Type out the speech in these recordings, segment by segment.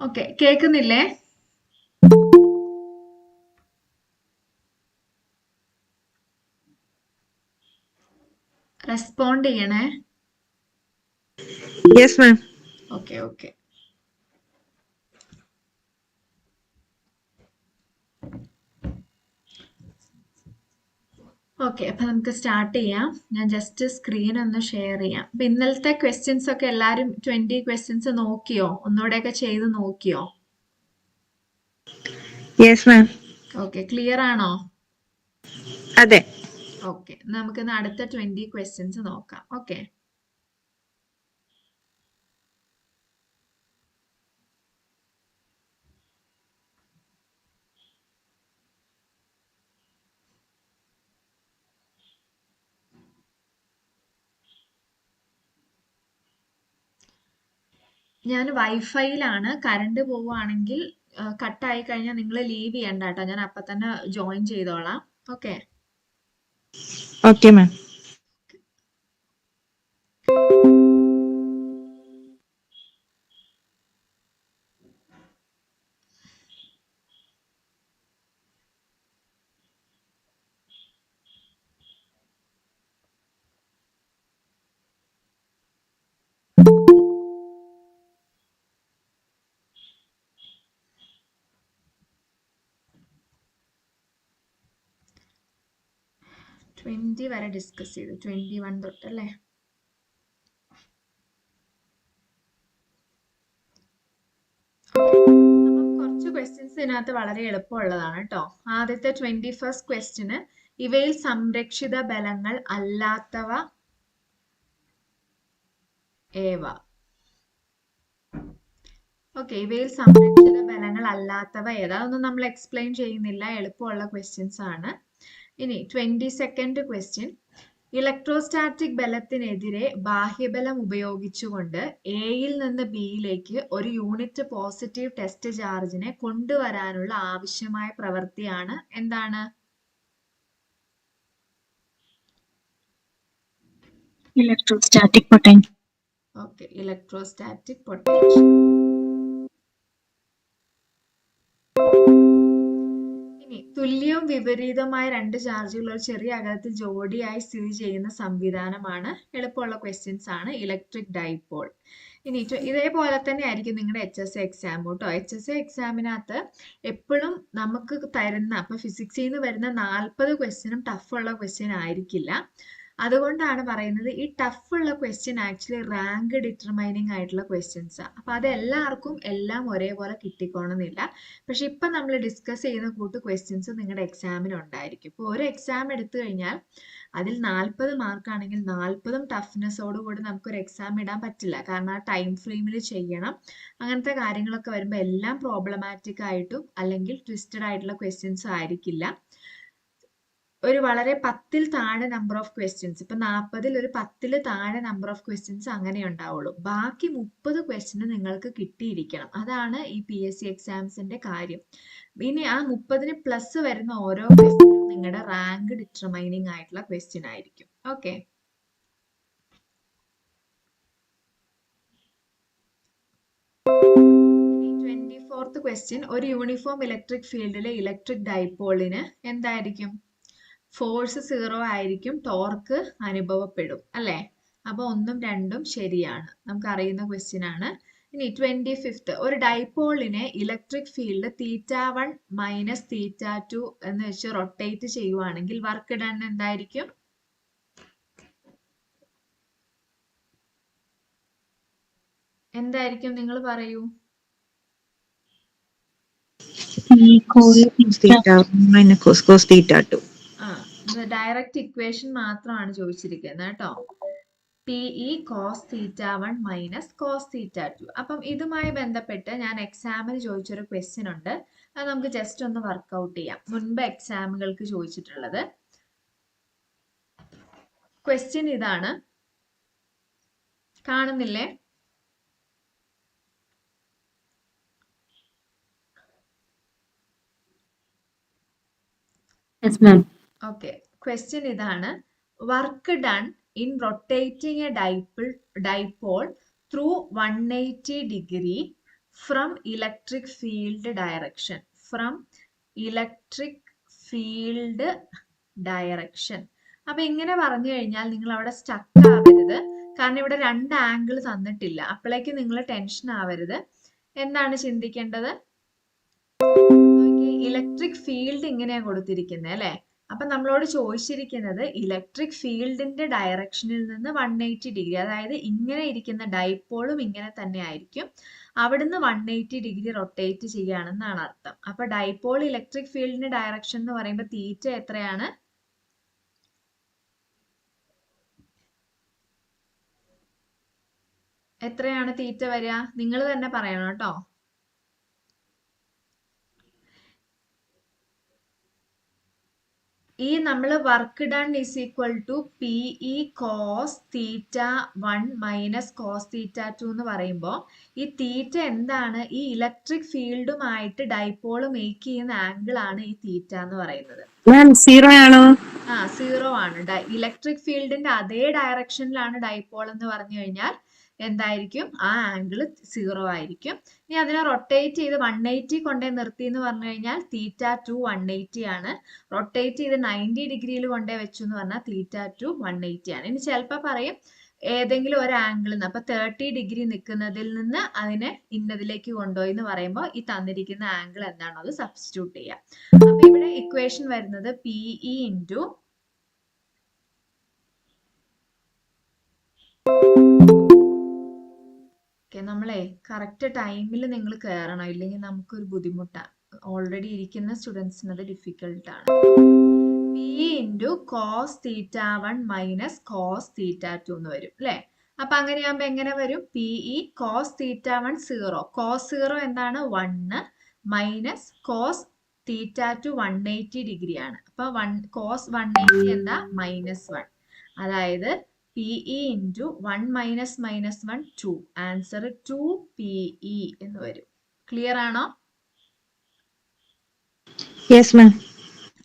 Okay, കേൾക്കുന്നില്ലേ? Respond ചെയ്യണേ. Yes ma'am. Okay okay. Okay, അപ്പൊ നമുക്ക് സ്റ്റാർട്ട് ചെയ്യാം. ഞാൻ ജസ്റ്റ് സ്ക്രീൻ ഒന്ന് ഷെയർ ചെയ്യാം. അപ്പൊ ഇന്നലത്തെ ക്വസ്റ്റ്യൻസ് ഒക്കെ എല്ലാരും 20 ക്വസ്റ്റ്യൻസ് നോക്കിയോ? ഒന്നുകൂടെയൊക്കെ ചെയ്ത് നോക്കിയോ? Yes ma'am. ഓക്കെ, ക്ലിയർ ആണോ? അതെ. ഓക്കെ, നമുക്കിന്ന് അടുത്ത 20 ക്വസ്റ്റ്യൻസ് നോക്കാം. ഓക്കെ, ഞാൻ വൈഫൈയിലാണ്. കറണ്ട് പോവുകയാണെങ്കിൽ കട്ടായി കഴിഞ്ഞാൽ നിങ്ങൾ ലീവ് ചെയ്യണ്ട കേട്ടോ. ഞാൻ അപ്പൊ തന്നെ ജോയിൻ ചെയ്തോളാം. ഓക്കെ. Okay ma'am. ട്വന്റി വരെ ഡിസ്കസ് ചെയ്തു. 21 തൊട്ടല്ലേ? അപ്പം കുറച്ച് ക്വസ്റ്റ്യൻസ് ഇതിനകത്ത് വളരെ എളുപ്പമുള്ളതാണ് കേട്ടോ. ആദ്യത്തെ 21st ക്വസ്റ്റ്യന്, ഇവയിൽ സംരക്ഷിത ബലങ്ങൾ അല്ലാത്തവ ഏവ? ഓക്കെ, ഇവയിൽ സംരക്ഷിത ബലങ്ങൾ അല്ലാത്തവ ഏതാ? അതൊന്നും നമ്മൾ എക്സ്പ്ലെയിൻ ചെയ്യുന്നില്ല, എളുപ്പമുള്ള ക്വസ്റ്റ്യൻസ് ആണ്. ഇനി 22nd ക്വസ്റ്റ്യൻ, ഇലക്ട്രോസ്റ്റാറ്റിക് ബലത്തിനെതിരെ ബാഹ്യബലം ഉപയോഗിച്ചുകൊണ്ട് എയിൽ നിന്ന് ബിയിലേക്ക് ഒരു യൂണിറ്റ് പോസിറ്റീവ് ടെസ്റ്റ് ചാർജിനെ കൊണ്ടുവരാനുള്ള ആവശ്യമായ പ്രവൃത്തിയാണ് എന്താണ്? Electrostatic potential. Okay, electrostatic potential. ഇനി തുല്യവും വിപരീതമായ രണ്ട് ചാർജുകൾ ഒരു ചെറിയ അകലത്തിൽ ജോഡിയായി സ്ഥിതി ചെയ്യുന്ന സംവിധാനമാണ്. എളുപ്പമുള്ള ക്വസ്റ്റ്യൻസ് ആണ്. Electric dipole. ഇനി ഇതേപോലെ തന്നെ ആയിരിക്കും നിങ്ങളുടെ HSA എക്സാം കേട്ടോ. HSA എക്സാമിനകത്ത് എപ്പോഴും നമുക്ക് തരുന്ന, അപ്പൊ ഫിസിക്സിൽ നിന്ന് വരുന്ന 40 ക്വസ്റ്റ്യനും ടഫുള്ള ക്വസ്റ്റ്യൻ ആയിരിക്കില്ല. അതുകൊണ്ടാണ് പറയുന്നത് ഈ ടഫുള്ള ക്വസ്റ്റ്യൻ ആക്ച്വലി റാങ്ക് ഡിറ്റർമൈനിങ് ആയിട്ടുള്ള ക്വസ്റ്റ്യൻസ്. അപ്പൊ അത് എല്ലാവർക്കും എല്ലാം ഒരേപോലെ കിട്ടിക്കോണമെന്നില്ല. പക്ഷെ ഇപ്പൊ നമ്മൾ ഡിസ്കസ് ചെയ്യുന്ന കൂട്ട് ക്വസ്റ്റ്യൻസ് നിങ്ങളുടെ എക്സാമിന് ഉണ്ടായിരിക്കും. ഇപ്പൊ ഒരു എക്സാം എടുത്തു കഴിഞ്ഞാൽ അതിൽ 40 മാർക്കാണെങ്കിൽ 40ഉം ടഫ്നെസ്സോട് കൂടി നമുക്കൊരു എക്സാം ഇടാൻ പറ്റില്ല. കാരണം ആ ടൈം ഫ്രെയിമിൽ ചെയ്യണം. അങ്ങനത്തെ കാര്യങ്ങളൊക്കെ വരുമ്പോൾ എല്ലാം പ്രോബ്ലമാറ്റിക് ആയിട്ടും അല്ലെങ്കിൽ ട്വിസ്റ്റഡ് ആയിട്ടുള്ള ക്വസ്റ്റ്യൻസ് ആയിരിക്കില്ല. ഒരു വളരെ 10ൽ താഴെ നമ്പർ ഓഫ് ക്വസ്റ്റ്യൻസ്, ഇപ്പൊ 40ൽ ഒരു 10ൽ താഴെ നമ്പർ ഓഫ് ക്വസ്റ്റ്യൻസ് അങ്ങനെ ഉണ്ടാവുള്ളൂ. ബാക്കി 30 ക്വസ്റ്റ്യന് നിങ്ങൾക്ക് കിട്ടിയിരിക്കണം. അതാണ് ഈ PSC എക്സാംസിന്റെ കാര്യം. ഇനി ആ 30ന് പ്ലസ് വരുന്ന ഓരോ ക്വസ്റ്റ്യനും നിങ്ങളുടെ റാങ്ക് ഡിറ്റർമൈനിങ് ആയിട്ടുള്ള ക്വസ്റ്റ്യൻ ആയിരിക്കും. ഓക്കെ, ഇനി 24th ക്വസ്റ്റ്യൻ, ഒരു യൂണിഫോം ഇലക്ട്രിക് ഫീൽഡിലെ ഇലക്ട്രിക് ഡൈപോളിന് എന്തായിരിക്കും? ഫോഴ്സ് 0 ആയിരിക്കും, ടോർക്ക് അനുഭവപ്പെടും അല്ലെ? അപ്പൊ 1ഉം 2ഉം ശരിയാണ്, നമുക്ക് അറിയുന്ന ക്വസ്റ്റ്യൻ ആണ്. ഇനി 25th, ഒരു ഡൈപോളിനെ ഇലക്ട്രിക് ഫീൽഡ് θ1 മൈനസ് θ2 എന്ന് വെച്ച് റൊട്ടേറ്റ് ചെയ്യുവാണെങ്കിൽ വർക്ക് ഡൺ എന്തായിരിക്കും? എന്തായിരിക്കും നിങ്ങൾ പറയൂ? ഡയറക്റ്റ് ഇക്വേഷൻ മാത്രമാണ് ചോദിച്ചിരിക്കുന്നത് കേട്ടോ. PE cos θ1 minus cos θ2. അപ്പം ഇതുമായി ബന്ധപ്പെട്ട് ഞാൻ എക്സാമിന് ചോദിച്ചൊരു ക്വസ്റ്റ്യൻ ഉണ്ട്. അത് നമുക്ക് ജസ്റ്റ് ഒന്ന് വർക്ക്ഔട്ട് ചെയ്യാം. മുൻപ് എക്സാമുകൾക്ക് ചോദിച്ചിട്ടുള്ളത് ക്വസ്റ്റ്യൻ ഇതാണ്. കാണുന്നില്ലേ? ഓക്കെ, ക്വസ്റ്റ്യൻ ഇതാണ്. Work done in rotating a dipole through 180 degree from electric field direction. From electric field direction. അപ്പൊ ഇങ്ങനെ പറഞ്ഞു കഴിഞ്ഞാൽ നിങ്ങൾ അവിടെ സ്റ്റക്ക് ആവരുത്, കാരണം ഇവിടെ രണ്ട് ആംഗിൾ തന്നിട്ടില്ല. അപ്പോഴേക്ക് നിങ്ങൾ ടെൻഷൻ ആവരുത്. എന്താണ് ചിന്തിക്കേണ്ടത്? ഇലക്ട്രിക് ഫീൽഡ് ഇങ്ങനെയാ കൊടുത്തിരിക്കുന്നത് അല്ലെ. അപ്പൊ നമ്മളോട് ചോദിച്ചിരിക്കുന്നത് ഇലക്ട്രിക് ഫീൽഡിന്റെ ഡയറക്ഷനിൽ നിന്ന് 180 ഡിഗ്രി, അതായത് ഇങ്ങനെ ഇരിക്കുന്ന ഡൈപോളും ഇങ്ങനെ തന്നെ ആയിരിക്കും, അവിടുന്ന് 180 ഡിഗ്രി റൊട്ടേറ്റ് ചെയ്യുകയാണെന്നാണ് അർത്ഥം. അപ്പൊ ഡൈപോൾ ഇലക്ട്രിക് ഫീൽഡിന്റെ ഡയറക്ഷൻ എന്ന് പറയുമ്പോൾ തീറ്റ എത്രയാണ്? എത്രയാണ് തീറ്റ വരിക? നിങ്ങൾ തന്നെ പറയണം കേട്ടോ. ഈ നമ്മൾ work done is equal to PE cos theta 1 minus cos theta 2 എന്ന് പറയുമ്പോൾ ഈ തീറ്റ എന്താണ്? ഈ ഇലക്ട്രിക് ഫീൽഡുമായിട്ട് ഡൈപോൾ മേക്ക് ചെയ്യുന്ന ആംഗിൾ ആണ് ഈ തീറ്റ എന്ന് പറയുന്നത്. സീറോ ആണോ? ആ, സീറോ ആണ്. ഇലക്ട്രിക് ഫീൽഡിന്റെ അതേ ഡയറക്ഷനിലാണ് ഡൈപോൾ എന്ന് പറഞ്ഞു കഴിഞ്ഞാൽ എന്തായിരിക്കും? ആ ആംഗിൾ സീറോ ആയിരിക്കും. ഇനി അതിനെ റൊട്ടേറ്റ് ചെയ്ത് 180 കൊണ്ടേ നിർത്തി എന്ന് പറഞ്ഞു കഴിഞ്ഞാൽ തീറ്റ 2 180 ആണ്. റൊട്ടേറ്റ് ചെയ്ത് 90 ഡിഗ്രിയിൽ കൊണ്ടേ വെച്ചു എന്ന് പറഞ്ഞാൽ തീറ്റ 2 180 ആണ്. ഇനി ചിലപ്പോൾ പറയും ഏതെങ്കിലും ഒരു ആംഗിളിൽ നിന്ന്, അപ്പൊ 30 ഡിഗ്രി നിൽക്കുന്നതിൽ നിന്ന് അതിനെ ഇന്നതിലേക്ക് കൊണ്ടുപോയി എന്ന് പറയുമ്പോൾ ഈ തന്നിരിക്കുന്ന ആംഗിൾ എന്താണോ അത് സബ്സ്റ്റിറ്റ്യൂട്ട് ചെയ്യാം. അപ്പൊ ഇവിടെ ഇക്വേഷൻ വരുന്നത് PE ഇൻറ്റു നമ്മളെ കറക്റ്റ് ടൈമിൽ നിങ്ങൾ കയറണം, ഇല്ലെങ്കിൽ നമുക്കൊരു ബുദ്ധിമുട്ടാണ്. ഓൾറെഡി ഇരിക്കുന്ന സ്റ്റുഡൻസിന് അത് ഡിഫിക്കൽട്ടാണ്. PE into cos theta 1 minus cos theta 2 എന്ന് വരും അല്ലെ. അപ്പൊ അങ്ങനെയാകുമ്പോ എങ്ങനെ വരും? PE കോസ് തീറ്റ 1 0, കോസ് 0 എന്താണ്? 1 മൈനസ് കോസ് തീറ്റ 2 180 ഡിഗ്രി ആണ്. അപ്പൊ കോസ് 180 എന്താ? -1. അതായത് PE into 1 minus -1 2. Answer 2PE എന്ന് വരും. ക്ലിയർ ആണോ? Yes ma'am.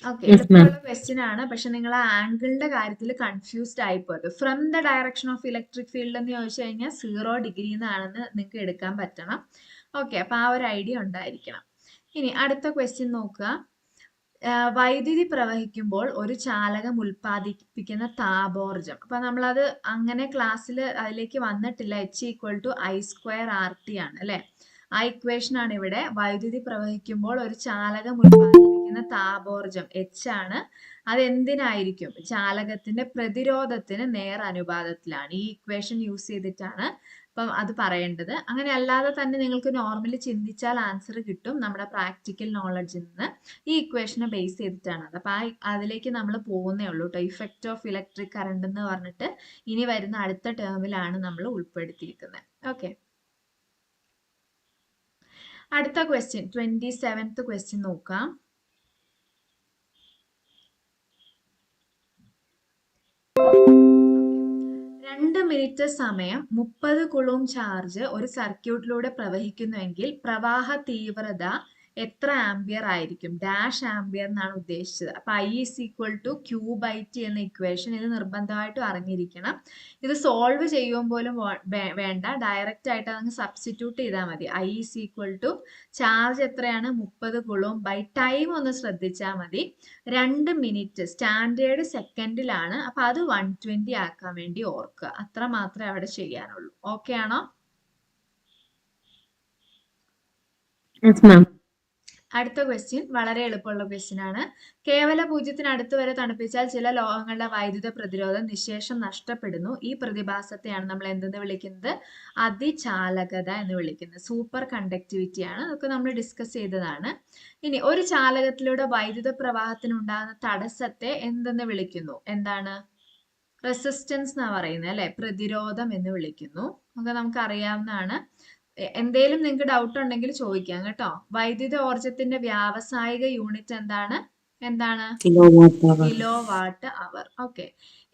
ഓക്കെ, എളുപ്പമുള്ള ക്വസ്റ്റ്യൻ ആണ്, പക്ഷെ നിങ്ങൾ ആ ആംഗിളിന്റെ കാര്യത്തിൽ കൺഫ്യൂസ്ഡ് ആയിപ്പോയത്. From the direction of electric field എന്ന് ചോദിച്ചു കഴിഞ്ഞാൽ 0 ഡിഗ്രി എന്നാണെന്ന് നിങ്ങൾക്ക് എടുക്കാൻ പറ്റണം. ഓക്കെ, അപ്പൊ ആ ഒരു ഐഡിയ ഉണ്ടായിരിക്കണം. ഇനി അടുത്ത ക്വസ്റ്റ്യൻ നോക്കുക. വൈദ്യുതി പ്രവഹിക്കുമ്പോൾ ഒരു ചാലകം ഉൽപ്പാദിപ്പിക്കുന്ന താപോർജം. അപ്പൊ നമ്മളത് അങ്ങനെ ക്ലാസ്സിൽ അതിലേക്ക് വന്നിട്ടില്ല. H=I²RT ആണ് അല്ലെ. ആ ഇക്വേഷൻ ആണ് ഇവിടെ. വൈദ്യുതി പ്രവഹിക്കുമ്പോൾ ഒരു ചാലകം ഉൽപ്പാദിപ്പിക്കുന്ന താപോർജം H ആണ്. അത് എന്തിനായിരിക്കും? ചാലകത്തിന്റെ പ്രതിരോധത്തിന് നേർ അനുപാതത്തിലാണ്. ഈ ഇക്വേഷൻ യൂസ് ചെയ്തിട്ടാണ് അപ്പം അത് പറയേണ്ടത്. അങ്ങനെ അല്ലാതെ തന്നെ നിങ്ങൾക്ക് നോർമലി ചിന്തിച്ചാൽ ആൻസർ കിട്ടും നമ്മുടെ പ്രാക്ടിക്കൽ നോളജിൽ നിന്ന്. ഈ ഇക്വേഷനെ ബേസ് ചെയ്തിട്ടാണ് അത്. അപ്പൊ അതിലേക്ക് നമ്മൾ പോകുന്നേ ഉള്ളൂ കേട്ടോ. ഇഫക്റ്റ് ഓഫ് ഇലക്ട്രിക് കറണ്ട് എന്ന് പറഞ്ഞിട്ട് ഇനി വരുന്ന അടുത്ത ടേമിലാണ് നമ്മൾ ഉൾപ്പെടുത്തിയിരിക്കുന്നത്. ഓക്കെ, അടുത്ത ക്വസ്റ്റ്യൻ 27th ക്വസ്റ്റ്യൻ നോക്കാം. രണ്ട് മിനിറ്റ് സമയം 30 കുളൂം ചാർജ് ഒരു സർക്യൂട്ടിലൂടെ പ്രവഹിക്കുന്നുവെങ്കിൽ പ്രവാഹ തീവ്രത എത്ര ആംപിയർ ആയിരിക്കും? ഡാഷ് ആംപിയർ എന്നാണ് ഉദ്ദേശിച്ചത്. അപ്പൊ I=Q/T എന്ന ഇക്വേഷൻ ഇത് നിർബന്ധമായിട്ടും അറിഞ്ഞിരിക്കണം. ഇത് സോൾവ് ചെയ്യുമ്പോൾ പോലും വേണ്ട, ഡയറക്റ്റ് ആയിട്ട് അതങ്ങ് സബ്സ്റ്റിറ്റ്യൂട്ട് ചെയ്താൽ മതി. I= ചാർജ് എത്രയാണ്? 30 കുളൂം ബൈ ടൈം ഒന്ന് ശ്രദ്ധിച്ചാൽ മതി. 2 മിനിറ്റ് സ്റ്റാൻഡേർഡ് സെക്കൻഡിലാണ്. അപ്പൊ അത് 120 ആക്കാൻ വേണ്ടി ഓർക്കുക. അത്ര മാത്രമേ അവിടെ ചെയ്യാനുള്ളൂ. ഓക്കെ ആണോ? അടുത്ത ക്വസ്റ്റ്യൻ വളരെ എളുപ്പമുള്ള ക്വസ്റ്റ്യൻ ആണ്. കേവല പൂജ്യത്തിന് അടുത്ത് വരെ തണുപ്പിച്ചാൽ ചില ലോഹങ്ങളുടെ വൈദ്യുത പ്രതിരോധം നിശേഷം നഷ്ടപ്പെടുന്നു. ഈ പ്രതിഭാസത്തെയാണ് നമ്മൾ എന്തെന്ന് വിളിക്കുന്നത്? അതിചാലകത എന്ന് വിളിക്കുന്നത്. സൂപ്പർ കണ്ടക്ടിവിറ്റി ആണ്. അതൊക്കെ നമ്മൾ ഡിസ്കസ് ചെയ്തതാണ്. ഇനി ഒരു ചാലകത്തിലൂടെ വൈദ്യുത പ്രവാഹത്തിന് ഉണ്ടാകുന്ന തടസ്സത്തെ എന്തെന്ന് വിളിക്കുന്നു? എന്താണ്? റെസിസ്റ്റൻസ് എന്നാ പറയുന്നത് അല്ലെ. പ്രതിരോധം എന്ന് വിളിക്കുന്നു. ഒക്കെ നമുക്ക് അറിയാവുന്നതാണ്. എന്തേലും നിങ്ങൾക്ക് ഡൗട്ട് ഉണ്ടെങ്കിൽ ചോദിക്കാം കേട്ടോ. വൈദ്യുത ഊർജത്തിന്റെ വ്യാവസായിക യൂണിറ്റ് എന്താണ്? കിലോ വാട്ട് അവർ. ഓക്കെ,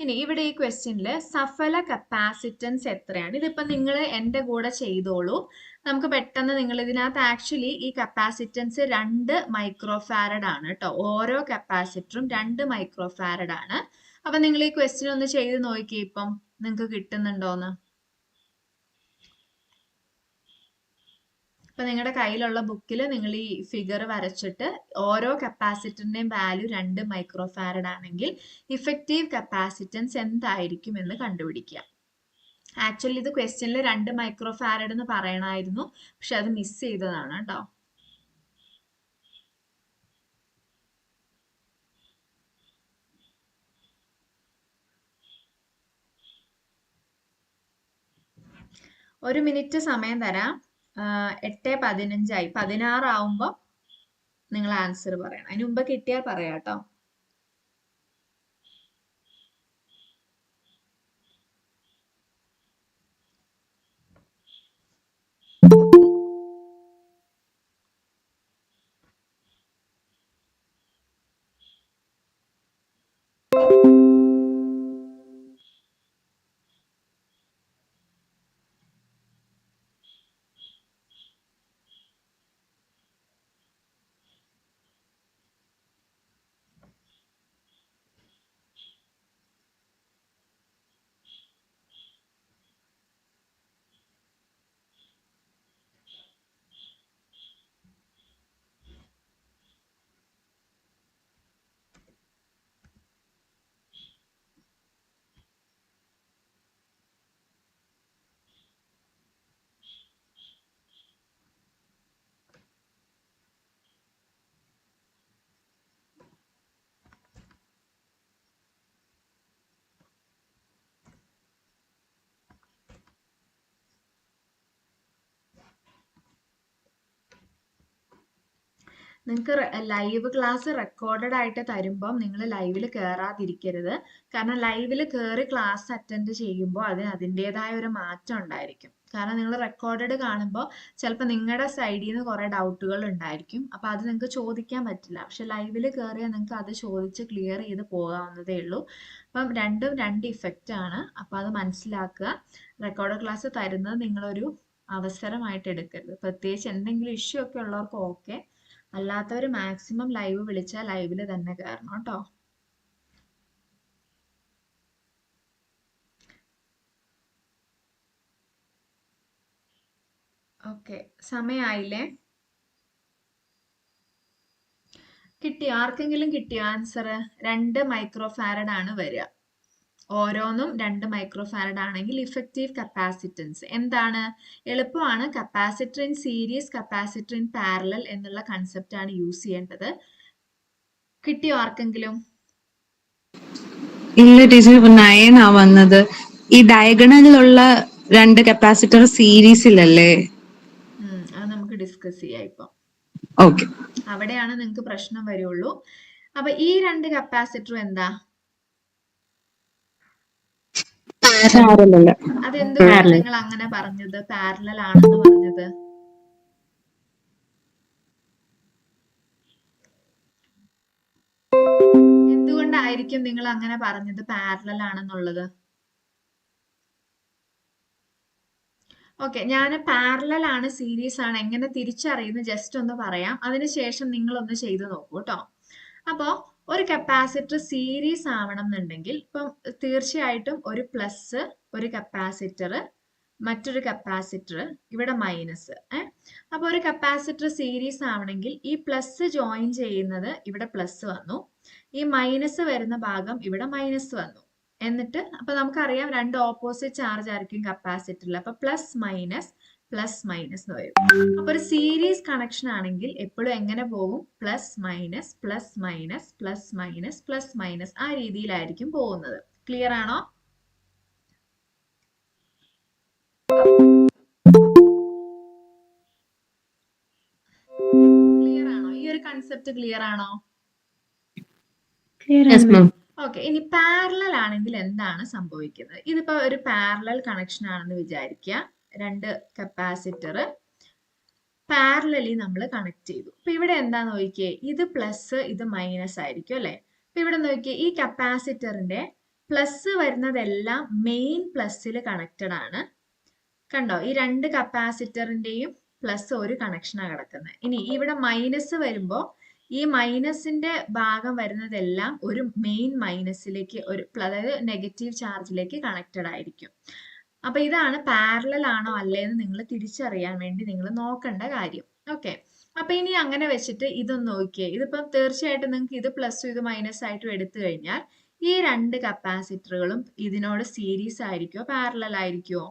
ഇനി ഇവിടെ ഈ ക്വസ്റ്റ്യനിൽ സഫല കപ്പാസിറ്റൻസ് എത്രയാണ്? ഇതിപ്പോ നിങ്ങൾ എന്റെ കൂടെ ചെയ്തോളൂ. നമുക്ക് പെട്ടെന്ന് നിങ്ങൾ ഇതിനകത്ത് ആക്ച്വലി ഈ കപ്പാസിറ്റൻസ് 2 മൈക്രോഫാരഡ് ആണ് കേട്ടോ. ഓരോ കപ്പാസിറ്ററും 2 മൈക്രോഫാരഡ് ആണ്. അപ്പൊ നിങ്ങൾ ഈ ക്വസ്റ്റ്യൻ ഒന്ന് ചെയ്ത് നോക്കിയേ, ഇപ്പം നിങ്ങൾക്ക് കിട്ടുന്നുണ്ടോന്ന്. അപ്പൊ നിങ്ങളുടെ കയ്യിലുള്ള ബുക്കിൽ നിങ്ങൾ ഈ ഫിഗർ വരച്ചിട്ട് ഓരോ കപ്പാസിറ്ററിന്റെയും വാല്യൂ 2 മൈക്രോ ഫാരഡ് ആണെങ്കിൽ ഇഫക്റ്റീവ് കപ്പാസിറ്റൻസ് എന്തായിരിക്കും എന്ന് കണ്ടുപിടിക്കുക. ആക്ച്വലി ഇത് ക്വസ്റ്റ്യനിൽ 2 മൈക്രോ ഫാരഡ് എന്ന് പറയണമായിരുന്നു, പക്ഷെ അത് മിസ് ചെയ്തതാണ് കേട്ടോ. ഒരു മിനിറ്റ് സമയം തരാം. 8:15 16 ആവുമ്പോൾ നിങ്ങൾ ആൻസർ പറയണം. അതിന് മുമ്പ് കിട്ടിയാൽ പറയാം കേട്ടോ. നിങ്ങൾക്ക് ലൈവ് ക്ലാസ് റെക്കോർഡഡ് ആയിട്ട് തരുമ്പം നിങ്ങൾ ലൈവിൽ കയറാതിരിക്കരുത്. കാരണം ലൈവിൽ കയറി ക്ലാസ് അറ്റൻഡ് ചെയ്യുമ്പോൾ അതിൻ്റെതായ ഒരു മാറ്റം ഉണ്ടായിരിക്കും. കാരണം നിങ്ങൾ റെക്കോർഡഡ് കാണുമ്പോൾ ചിലപ്പോൾ നിങ്ങളുടെ സൈഡിൽ നിന്ന് കുറേ ഡൗട്ടുകൾ ഉണ്ടായിരിക്കും. അപ്പോൾ അത് നിങ്ങൾക്ക് ചോദിക്കാൻ പറ്റില്ല. പക്ഷെ ലൈവിൽ കയറിയാൽ നിങ്ങൾക്ക് അത് ചോദിച്ച് ക്ലിയർ ചെയ്ത് പോകാവുന്നതേ ഉള്ളൂ. അപ്പം രണ്ടും രണ്ട് ഇഫക്റ്റ് ആണ്. അപ്പോൾ അത് മനസ്സിലാക്കുക. റെക്കോർഡ് ക്ലാസ് തരുന്നത് നിങ്ങളൊരു അവസരമായിട്ട് എടുക്കരുത്. പ്രത്യേകിച്ച് എന്തെങ്കിലും ഇഷ്യൂ ഒക്കെ ഉള്ളവർക്ക് ഓക്കെ, അല്ലാത്തവർ മാക്സിമം ലൈവ് വിളിച്ചാൽ ലൈവില് തന്നെ കയറണം കേട്ടോ. ഓക്കെ, സമയമായില്ലേ? കിട്ടിയോ? ആർക്കെങ്കിലും കിട്ടിയോ ആൻസർ? 2 മൈക്രോ ഫാരഡ് ആണ് വരിക. ഓരോന്നും 2 മൈക്രോ ഫാരഡ് ആണെങ്കിൽ ഇഫക്റ്റീവ് കപ്പാസിറ്റൻസ് എന്താണ്? എളുപ്പമാണ്. Capacitor in series, capacitor in parallel എന്നുള്ള കൺസെപ്റ്റ് ആണ് യൂസ് ചെയ്യേണ്ടത്. കിട്ടിയോ ആർക്കെങ്കിലും? ഇല്ല ടീച്ചർ, 9 ആ വന്നത്. ഈ ഡയഗണലിലുള്ള 2 കപ്പാസിറ്റർ സീരീസിലല്ലേ? അത് നമുക്ക് ഡിസ്കസ് ചെയ്യാം ഇപ്പൊ. ഓക്കെ, അവിടെയാണ് നിങ്ങൾക്ക് പ്രശ്നം വരുള്ളൂ. അപ്പൊ ഈ 2 കപ്പാസിറ്റർ എന്താ? അതെന്തുകൊണ്ടാണ് നിങ്ങൾ അങ്ങനെ പറഞ്ഞത്, പാരലൽ ആണെന്ന് പറഞ്ഞത്? എന്തുകൊണ്ടായിരിക്കും നിങ്ങൾ അങ്ങനെ പറഞ്ഞത് പാരലൽ ആണെന്നുള്ളത്? ഓക്കെ, ഞാൻ പാരലൽ ആണ് സീരീസ് ആണ് എങ്ങനെ തിരിച്ചറിയുന്നത് ജസ്റ്റ് ഒന്ന് പറയാം. അതിനുശേഷം നിങ്ങൾ ഒന്ന് ചെയ്തു നോക്കൂ കേട്ടോ. അപ്പോൾ ഒരു കപ്പാസിറ്റർ സീരീസ് ആവണം എന്നുണ്ടെങ്കിൽ ഇപ്പം തീർച്ചയായിട്ടും ഒരു പ്ലസ്, ഒരു കപ്പാസിറ്റർ, മറ്റൊരു കപ്പാസിറ്റർ, ഇവിടെ മൈനസ്. അപ്പൊ ഒരു കപ്പാസിറ്റർ സീരീസ് ആവണമെങ്കിൽ ഈ പ്ലസ് ജോയിൻ ചെയ്യുന്നത് ഇവിടെ പ്ലസ് വന്നു, ഈ മൈനസ് വരുന്ന ഭാഗം ഇവിടെ മൈനസ് വന്നു. എന്നിട്ട് അപ്പൊ നമുക്കറിയാം 2 ഓപ്പോസിറ്റ് ചാർജ് ആയിരിക്കും കപ്പാസിറ്ററിൽ. അപ്പൊ പ്ലസ് മൈനസ് എന്ന് വരും. അപ്പൊ ഒരു സീരീസ് കണക്ഷൻ ആണെങ്കിൽ എപ്പോഴും എങ്ങനെ പോകും? Plus minus plus minus plus minus plus minus ആ രീതിയിലായിരിക്കും പോകുന്നത്. ക്ലിയർ ആണോ? ക്ലിയർ ആണോ? ഈ ഒരു കൺസെപ്റ്റ് ക്ലിയർ ആണോ? ഓക്കെ, ഇനി പാരലൽ ആണെങ്കിൽ എന്താണ് സംഭവിക്കുന്നത്? ഇതിപ്പോ ഒരു പാരലൽ കണക്ഷൻ ആണെന്ന് വിചാരിക്കുക. 2 കപ്പാസിറ്റർ പാരലലി നമ്മൾ കണക്ട് ചെയ്തു. അപ്പൊ ഇവിടെ എന്താ നോക്കിയേ, ഇത് പ്ലസ് ഇത് മൈനസ് ആയിരിക്കും അല്ലെ? അപ്പൊ ഇവിടെ നോക്കിയേ, ഈ കപ്പാസിറ്ററിന്റെ പ്ലസ് വരുന്നതെല്ലാം മെയിൻ പ്ലസ്സിൽ കണക്റ്റഡ് ആണ്. കണ്ടോ? ഈ 2 കപ്പാസിറ്ററിന്റെയും പ്ലസ് ഒരു കണക്ഷനാണ് കിടക്കുന്നത്. ഇനി ഇവിടെ മൈനസ് വരുമ്പോൾ ഈ മൈനസിന്റെ ഭാഗം വരുന്നതെല്ലാം ഒരു മെയിൻ മൈനസിലേക്ക്, ഒരു അതായത് നെഗറ്റീവ് ചാർജിലേക്ക് കണക്റ്റഡ് ആയിരിക്കും. അപ്പൊ ഇതാണ് പാരലൽ ആണോ അല്ലേന്ന് നിങ്ങൾ തിരിച്ചറിയാൻ വേണ്ടി നിങ്ങൾ നോക്കേണ്ട കാര്യം. ഓക്കെ, അപ്പൊ ഇനി അങ്ങനെ വെച്ചിട്ട് ഇതൊന്ന് നോക്കിയേ. ഇതിപ്പം തീർച്ചയായിട്ടും നിങ്ങൾക്ക് ഇത് പ്ലസും ഇത് മൈനസ് ആയിട്ടും എടുത്തു കഴിഞ്ഞാൽ ഈ രണ്ട് കപ്പാസിറ്ററുകളും ഇതിനോട് സീരീസ് ആയിരിക്കോ പാരലൽ ആയിരിക്കോ?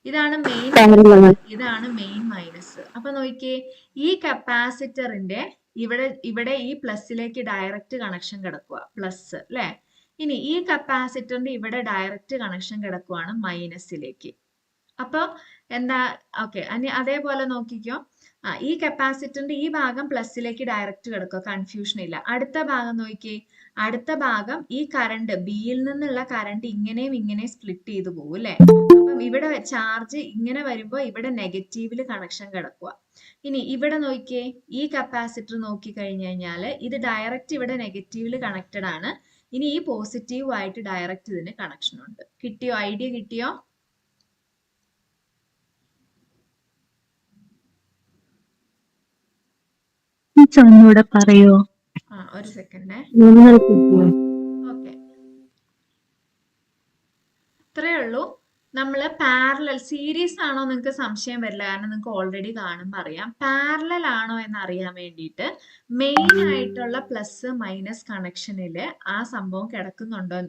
ഇതാണ് മെയിൻ പ്ലസ്, ഇതാണ് മെയിൻ മൈനസ്. അപ്പൊ നോക്കിയേ, ഈ കപ്പാസിറ്ററിന്റെ ഇവിടെ ഈ പ്ലസിലേക്ക് ഡയറക്റ്റ് കണക്ഷൻ കിടക്കുക, പ്ലസ് അല്ലെ. ഇനി ഈ കപ്പാസിറ്ററിന്റെ ഇവിടെ ഡയറക്റ്റ് കണക്ഷൻ കിടക്കുവാണ് മൈനസിലേക്ക്. അപ്പൊ എന്താ, ഓക്കെ, അതേപോലെ നോക്കിക്കോ. ഈ കപ്പാസിറ്ററിന്റെ ഈ ഭാഗം പ്ലസിലേക്ക് ഡയറക്റ്റ് കിടക്കുക, കൺഫ്യൂഷൻ ഇല്ല. അടുത്ത ഭാഗം നോക്കിയേ, അടുത്ത ഭാഗം ഈ കറണ്ട് ബിയിൽ നിന്നുള്ള കറണ്ട് ഇങ്ങനെയും ഇങ്ങനെ സ്പ്ലിറ്റ് ചെയ്തു പോകും അല്ലെ. അപ്പം ഇവിടെ ചാർജ് ഇങ്ങനെ വരുമ്പോ ഇവിടെ നെഗറ്റീവില് കണക്ഷൻ കിടക്കുക. ഇനി ഇവിടെ നോക്കിയേ, ഈ കപ്പാസിറ്റർ നോക്കി കഴിഞ്ഞു കഴിഞ്ഞാല് ഇത് ഡയറക്റ്റ് ഇവിടെ നെഗറ്റീവില് കണക്റ്റഡ് ആണ്. ഇനി ഈ പോസിറ്റീവ് ആയിട്ട് ഡയറക്റ്റ് ഇതിന് കണക്ഷൻ ഉണ്ട്. കിട്ടിയോ? ഐഡിയ കിട്ടിയോ? ഒന്നുകൂടെ പറയോ? ഒരു സെക്കൻഡേ. ഓക്കെ, ഇത്രയേ ഉള്ളൂ. നമ്മള് പാരലൽ സീരീസ് ആണോ നിങ്ങൾക്ക് സംശയം വരില്ല, കാരണം നിങ്ങൾക്ക് ഓൾറെഡി കാണുമ്പോൾ അറിയാം. പാരലൽ ആണോ എന്ന് അറിയാൻ വേണ്ടിയിട്ട് മെയിൻ ആയിട്ടുള്ള പ്ലസ് മൈനസ് കണക്ഷനില് ആ സംഭവം കിടക്കുന്നുണ്ടോ,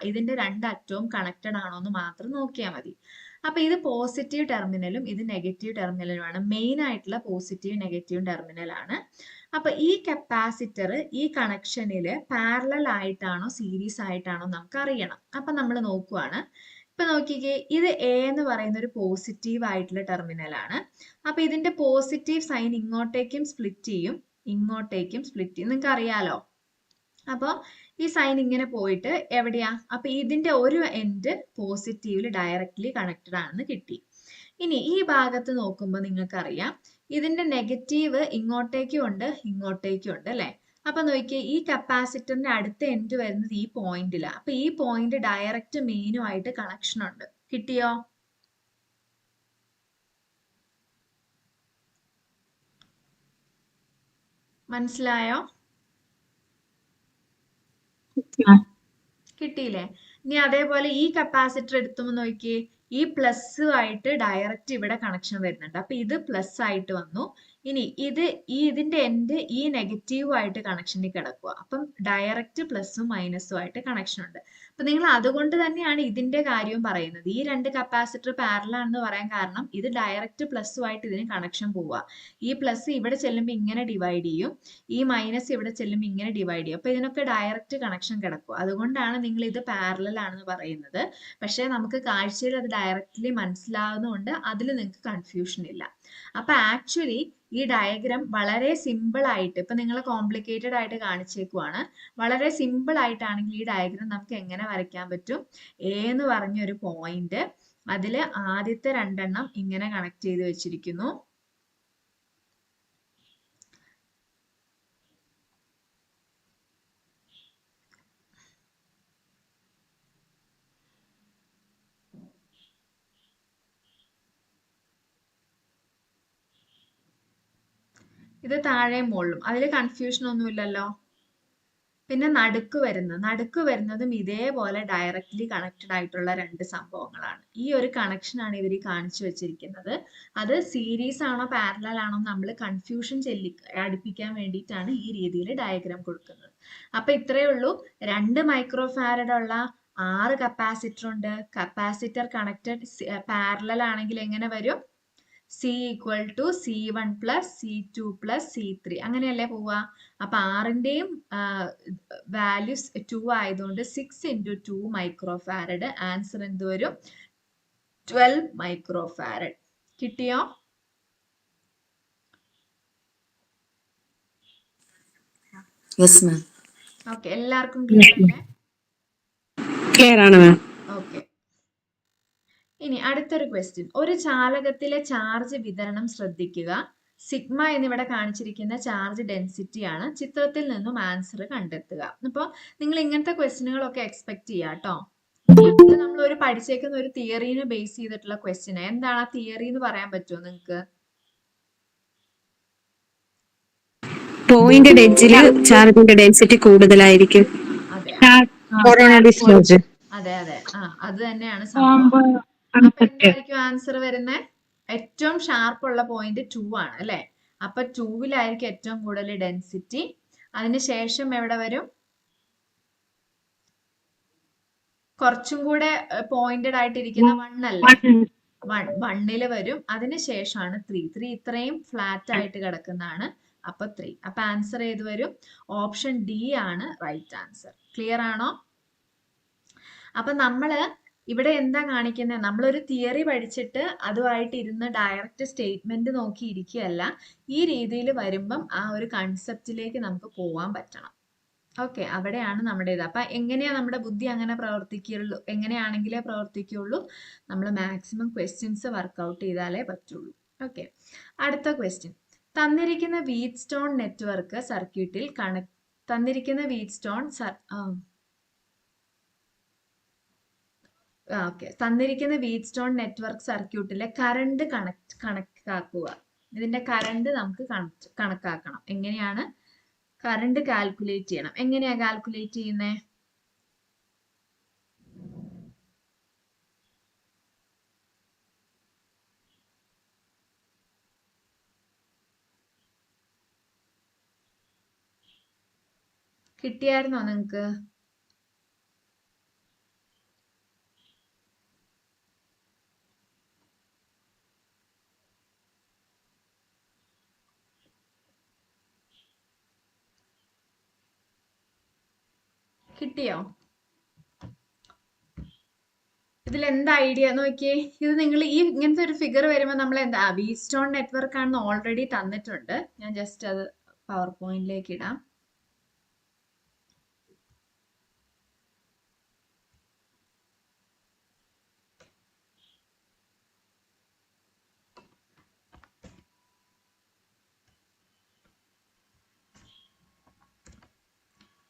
ഇതിന്റെ രണ്ട് അറ്റവും കണക്റ്റഡ് ആണോ എന്ന് മാത്രം നോക്കിയാൽ മതി. അപ്പൊ ഇത് പോസിറ്റീവ് ടെർമിനലും ഇത് നെഗറ്റീവ് ടെർമിനലുമാണ്. മെയിൻ ആയിട്ടുള്ള പോസിറ്റീവ് നെഗറ്റീവ് ടെർമിനൽ ആണ്. അപ്പൊ ഈ കപ്പാസിറ്റർ ഈ കണക്ഷനില് പാരലൽ ആയിട്ടാണോ സീരീസ് ആയിട്ടാണോ നമുക്ക് അറിയണം. അപ്പൊ നമ്മൾ നോക്കുവാണ്. ഇപ്പൊ നോക്കിക്കേ, ഇത് എ എന്ന് പറയുന്ന ഒരു പോസിറ്റീവ് ആയിട്ടുള്ള ടെർമിനൽ ആണ്. അപ്പൊ ഇതിന്റെ പോസിറ്റീവ് സൈൻ ഇങ്ങോട്ടേക്കും സ്പ്ലിറ്റ് ചെയ്യും, ഇങ്ങോട്ടേക്കും സ്പ്ലിറ്റ് ചെയ്യും, നിങ്ങൾക്ക് അറിയാലോ. അപ്പൊ ഈ സൈൻ ഇങ്ങനെ പോയിട്ട് എവിടെയാ, അപ്പൊ ഇതിന്റെ ഒരു എൻഡ് പോസിറ്റീവില് ഡയറക്റ്റ്ലി കണക്റ്റഡ് ആണെന്ന് കിട്ടി. ഇനി ഈ ഭാഗത്ത് നോക്കുമ്പോൾ നിങ്ങൾക്കറിയാം ഇതിന്റെ നെഗറ്റീവ് ഇങ്ങോട്ടേക്കും ഉണ്ട് ഇങ്ങോട്ടേക്കും ഉണ്ട് അല്ലെ. അപ്പൊ നോക്കിയേ, ഈ കപ്പാസിറ്ററിന്റെ അടുത്ത എൻഡ് വരുന്നത് ഈ പോയിന്റിലാണ്. അപ്പൊ ഈ പോയിന്റ് ഡയറക്റ്റ് മെയിനുമായിട്ട് കണക്ഷൻ ഉണ്ട്. കിട്ടിയോ? മനസ്സിലായോ? കിട്ടിയില്ലേ? ഇനി അതേപോലെ ഈ കപ്പാസിറ്റർ എടുത്തുമ്പോൾ നോക്കിയേ, ഈ പ്ലസ് ആയിട്ട് ഡയറക്റ്റ് ഇവിടെ കണക്ഷൻ വരുന്നുണ്ട്. അപ്പൊ ഇത് പ്ലസ് ആയിട്ട് വന്നു. ഇനി ഇതിന്റെ എൻഡ് ഈ നെഗറ്റീവ് ആയിട്ട് കണക്ഷനിൽ കിടക്കുക. അപ്പം ഡയറക്റ്റ് പ്ലസും മൈനസും ആയിട്ട് കണക്ഷൻ ഉണ്ട്. അപ്പൊ നിങ്ങൾ അതുകൊണ്ട് തന്നെയാണ് ഇതിന്റെ കാര്യവും പറയുന്നത്. ഈ രണ്ട് കപ്പാസിറ്റർ പാരലൽ ആണെന്ന് പറയാൻ കാരണം ഇത് ഡയറക്റ്റ് പ്ലസും ആയിട്ട് ഇതിന് കണക്ഷൻ പോവുക. ഈ പ്ലസ് ഇവിടെ ചെല്ലുമ്പോൾ ഇങ്ങനെ ഡിവൈഡ് ചെയ്യും, ഈ മൈനസ് ഇവിടെ ചെല്ലുമ്പോൾ ഇങ്ങനെ ഡിവൈഡ് ചെയ്യും. അപ്പൊ ഇതിനൊക്കെ ഡയറക്റ്റ് കണക്ഷൻ കിടക്കും. അതുകൊണ്ടാണ് നിങ്ങൾ ഇത് പാരലൽ ആണെന്ന് പറയുന്നത്. പക്ഷെ നമുക്ക് കാഴ്ചയിൽ അത് ഡയറക്റ്റ്ലി മനസ്സിലാവുന്നതുകൊണ്ട് അതിൽ നിങ്ങൾക്ക് കൺഫ്യൂഷൻ ഇല്ല. അപ്പൊ ആക്ച്വലി ഈ ഡയഗ്രാം വളരെ സിമ്പിൾ ആയിട്ട്, ഇപ്പൊ നിങ്ങൾ കോംപ്ലിക്കേറ്റഡ് ആയിട്ട് കാണിച്ചേക്കുവാണ്. വളരെ സിമ്പിൾ ആയിട്ടാണെങ്കിൽ ഈ ഡയഗ്രാം നമുക്ക് എങ്ങനെ വരയ്ക്കാൻ പറ്റും? എ എന്ന് പറഞ്ഞൊരു പോയിന്റ്, അതില് ആദ്യത്തെ രണ്ടെണ്ണം ഇങ്ങനെ കണക്ട് ചെയ്ത് വെച്ചിരിക്കുന്നു. ഇത് താഴെ മുകളിലും, അതിൽ കൺഫ്യൂഷൻ ഒന്നുമില്ലല്ലോ. പിന്നെ നടുക്ക് വരുന്നതും ഇതേപോലെ ഡയറക്റ്റ്ലി കണക്റ്റഡ് ആയിട്ടുള്ള രണ്ട് സംഭവങ്ങളാണ്. ഈ ഒരു കണക്ഷൻ ആണ് ഇവർ കാണിച്ചു വെച്ചിരിക്കുന്നത്. അത് സീരീസ് ആണോ പാരലൽ ആണോ നമ്മൾ കൺഫ്യൂഷൻ അടുപ്പിക്കാൻ വേണ്ടിയിട്ടാണ് ഈ രീതിയിൽ ഡയഗ്രാം കൊടുക്കുന്നത്. അപ്പൊ ഇത്രയേ ഉള്ളൂ. 2 മൈക്രോ ഫാരഡ് ഉള്ള 6 കപ്പാസിറ്റർ ഉണ്ട്. കപ്പാസിറ്റർ കണക്റ്റഡ് പാരലൽ ആണെങ്കിൽ എങ്ങനെ വരും? C equal to C1 plus C2 plus C3 അങ്ങനെയല്ലേ പോവുക. അപ്പൊ ആറിന്റെയും വാല്യൂസ് 2 ആയതുകൊണ്ട് 6 into 2 മൈക്രോ ഫാരഡ്. ആൻസർ എന്ത് വരും? 12 മൈക്രോ ഫാരഡ്. കിട്ടിയോ? ഓക്കെ, എല്ലാവർക്കും ക്ലിയർ അല്ലേ? ക്ലിയർ ആണ് മാം. ഓക്കെ, ഇനി അടുത്തൊരു ക്വസ്റ്റ്യൻ. ഒരു ചാലകത്തിലെ ചാർജ് വിതരണം ശ്രദ്ധിക്കുക. സിഗ്മ എന്നിവിടെ കാണിച്ചിരിക്കുന്ന ചാർജ് ഡെൻസിറ്റി ആണ്. ചിത്രത്തിൽ നിന്നും ആൻസർ കണ്ടെത്തുക. അപ്പോൾ നിങ്ങൾ ഇങ്ങനത്തെ ക്വസ്റ്റ്യനുകളൊക്കെ എക്സ്പെക്ട് ചെയ്യാം കേട്ടോ. ഇത് നമ്മൾ ഒരു പഠിച്ചേക്കുന്ന ഒരു തിയറിനെ ബേസ് ചെയ്തിട്ടുള്ള ക്വസ്റ്റ്യൻ. എന്താണ് ആ തിയറി എന്ന് പറയാൻ പറ്റുമോ നിങ്ങൾക്ക്? പോയിന്റ് എഡ്ജില് ചാർജിന്റെ ഡെൻസിറ്റി കൂടുതലായിരിക്കും. അതെ, കൊറോണ ഡിസ്ചാർജ്. അതെ അതെ, അത് തന്നെയാണ് സംഭവം. അപ്പൊ എന്തായിരിക്കും ആൻസർ വരുന്നത്? ഏറ്റവും ഷാർപ്പുള്ള പോയിന്റ് 2 ആണ് അല്ലെ? അപ്പൊ 2-ലായിരിക്കും ഏറ്റവും കൂടുതൽ ഡെൻസിറ്റി. അതിനുശേഷം എവിടെ വരും? കുറച്ചും കൂടെ പോയിന്റഡ് ആയിട്ടിരിക്കുന്ന 1 അല്ലേ? 1 വരും. അതിനുശേഷമാണ് 3 ഇത്രയും ഫ്ലാറ്റ് ആയിട്ട് കിടക്കുന്നതാണ്. അപ്പൊ 3. അപ്പൊ ആൻസർ ഏത് വരും? ഓപ്ഷൻ ഡി ആണ് റൈറ്റ് ആൻസർ. ക്ലിയർ ആണോ? അപ്പൊ നമ്മള് ഇവിടെ എന്താ കാണിക്കുന്നത്? നമ്മളൊരു തിയറി പഠിച്ചിട്ട് അതുമായിട്ട് ഇരുന്ന് ഡയറക്റ്റ് സ്റ്റേറ്റ്മെന്റ് നോക്കി ഇരിക്കുകയല്ല. ഈ രീതിയിൽ വരുമ്പം ആ ഒരു കൺസെപ്റ്റിലേക്ക് നമുക്ക് പോവാൻ പറ്റണം. ഓക്കെ, അവിടെയാണ് നമ്മുടെ ഇത്. അപ്പൊ എങ്ങനെയാ നമ്മുടെ ബുദ്ധി അങ്ങനെ പ്രവർത്തിക്കുള്ളൂ? എങ്ങനെയാണെങ്കിലേ പ്രവർത്തിക്കുള്ളൂ? നമ്മൾ മാക്സിമം ക്വസ്റ്റ്യൻസ് വർക്ക്ഔട്ട് ചെയ്താലേ പറ്റുള്ളൂ. ഓക്കെ, അടുത്ത ക്വസ്റ്റ്യൻ. തന്നിരിക്കുന്ന വീറ്റ്സ്റ്റോൺ നെറ്റ്വർക്ക് സർക്യൂട്ടിൽ തന്നിരിക്കുന്ന വീറ്റ്സ്റ്റോൺ തന്നിരിക്കുന്ന വീറ്റ്സ്റ്റോൺ നെറ്റ്വർക്ക് സർക്യൂട്ടിലെ കറണ്ട് കണക്കാക്കുക. ഇതിന്റെ കറണ്ട് നമുക്ക് കണക്കാക്കണം. എങ്ങനെയാണ് കറണ്ട് കാൽക്കുലേറ്റ് ചെയ്യണം? എങ്ങനെയാ കാൽക്കുലേറ്റ് ചെയ്യുന്നേ? കിട്ടിയായിരുന്നോ നിങ്ങക്ക്? കിട്ടിയോ? ഇതിൽ എന്താ ഐഡിയ നോക്കിയേ. ഇത് നിങ്ങൾ ഈ ഇങ്ങനത്തെ ഒരു ഫിഗർ വരുമ്പോൾ നമ്മൾ എന്താ വീറ്റ്സ്റ്റോൺ നെറ്റ്വർക്ക് ആണെന്ന് ഓൾറെഡി തന്നിട്ടുണ്ട്. ഞാൻ ജസ്റ്റ് അത് പവർ പോയിന്റിലേക്ക് ഇടാം.